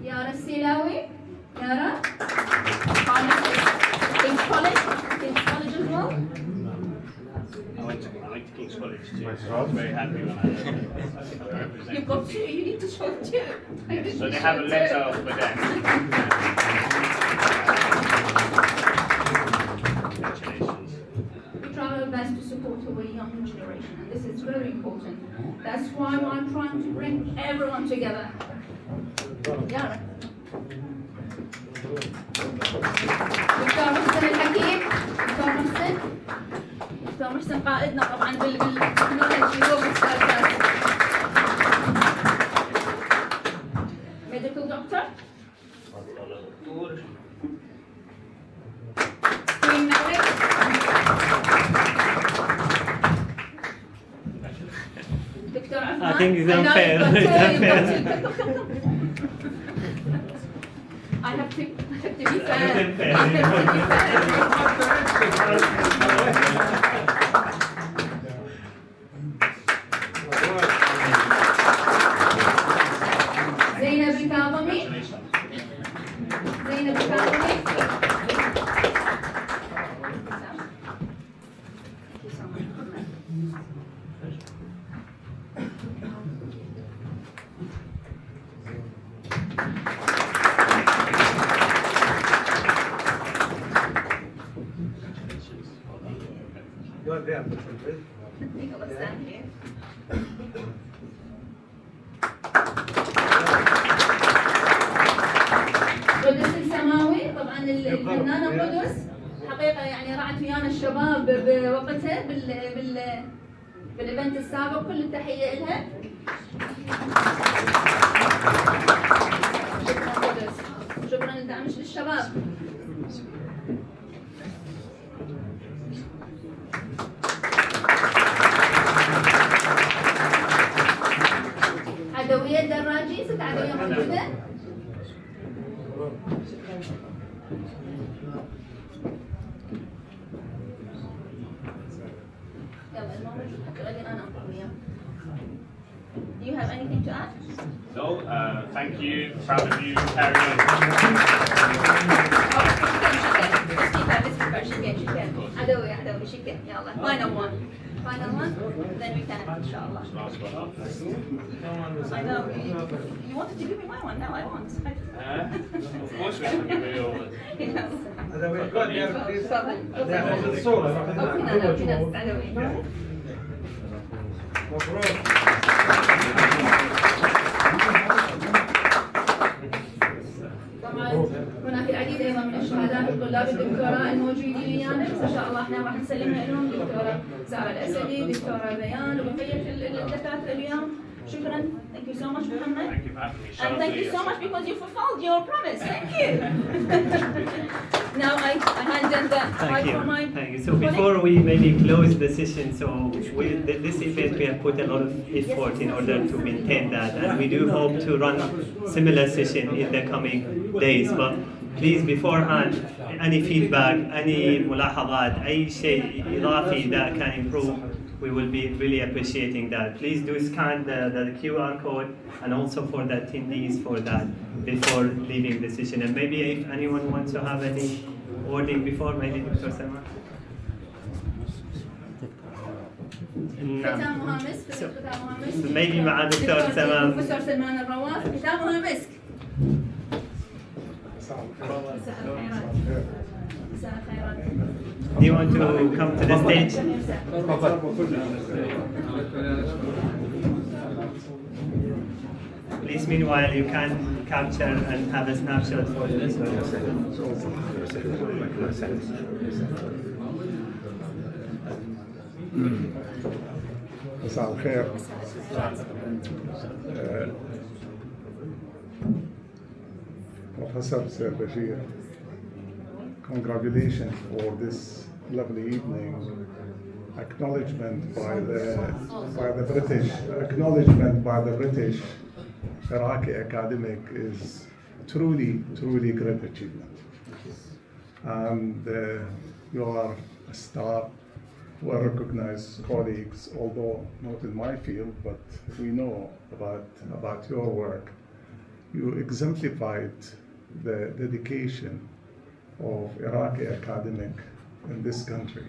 يارا السيلاوي، يارا King's College as well. I went to King's College too, so I was very happy when I represented. You've got two, you need to show two. So they have a letter over there. Congratulations. We try our best to support our young generation, and this is very important. That's why I'm trying to bring everyone together. Yara. دكتور محسن الحكيم، دكتور محسن قائدنا طبعا بالتكنولوجي وبالسالفات. ميديكال دكتور دكتور عثمان. I think it's unfair. I have to be fair. زينب الكاظمي. قدس السماوي، طبعا الفنانة قدس حقيقة يعني راعت ويانا الشباب بوقتها بالايفنت السابق. كل التحية لها. شكرا قدس. شكرا لدعمش للشباب. عدوية الدراجي، ست عدوية موجودة. Do you have anything to add? No, thank you. Proud of you. Carry on. She can. عدوي she can. يلا. Final one. Final one. Then we can إن شاء الله. I know. You wanted to give me my one. Now I want. Of course we can give you your one. طبعا هناك العديد ايضا من الشهادات الطلاب الدكتوراه الموجودين ويانا، بس ان شاء الله احنا راح نسلمها لهم دكتوره سارة الاسدي، دكتوره بيان، وبقيه الدكاتره اليوم. شكرا. Thank you so much, Muhammad. Thank you for having me. And thank you so much because you fulfilled your promise. Thank you. Now I hand in the microphone. Thank you. So before we maybe close the session, so this event we have put a lot of effort in order to maintain that, and we do hope to run similar session in the coming days. But please beforehand, any feedback, any ملاحظات, أي شيء إضافي that can improve, we will be really appreciating that. Please do scan the QR code, and also for the attendees for that before leaving the session. And maybe if anyone wants to have any wording before, maybe Dr. Sama. ختامها مسك. ختامها مسك. Maybe مع دكتور سلمان. البروفيسور سلمان الرواف. ختامها مسك. Do you want to come to the stage? Please, meanwhile, you can capture and have a snapshot for this. مساء الخير. Professor Sir Bashir, congratulations for this lovely evening. Acknowledgement by the British Iraqi academic is truly great achievement. And you are a star, well-recognized colleagues, although not in my field, but we know about your work. You exemplified the dedication of Iraqi academic in this country,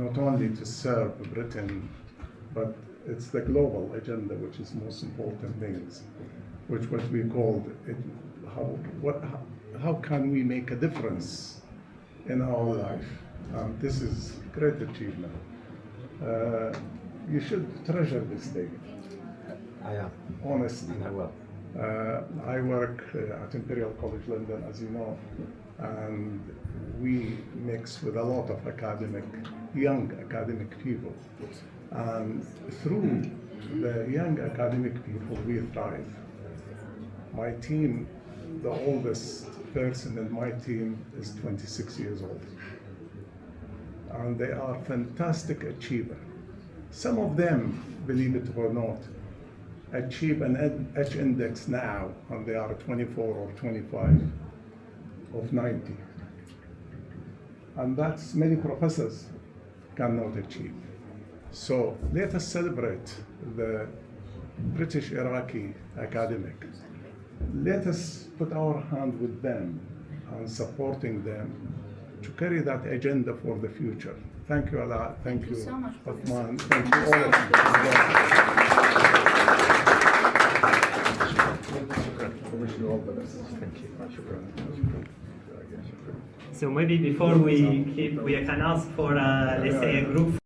not only to serve Britain, but it's the global agenda which is most important things, which what we called it. How can we make a difference in our life? This is great achievement. You should treasure this day. I am. Honestly. I will. I work at Imperial College London, as you know, and we mix with a lot of young academic people. And through the young academic people, we thrive. My team, the oldest person in my team is 26 years old. And they are fantastic achievers. Some of them, believe it or not, achieve an H index now, and they are 24 or 25 of 90. And that's many professors cannot achieve. So let us celebrate the British Iraqi academic. Let us put our hand with them and supporting them to carry that agenda for the future. Thank you, Allah. Thank you so much, Uthman. Thank you all of you. I wish you all the best. Thank you. So maybe before we can ask for let's say a group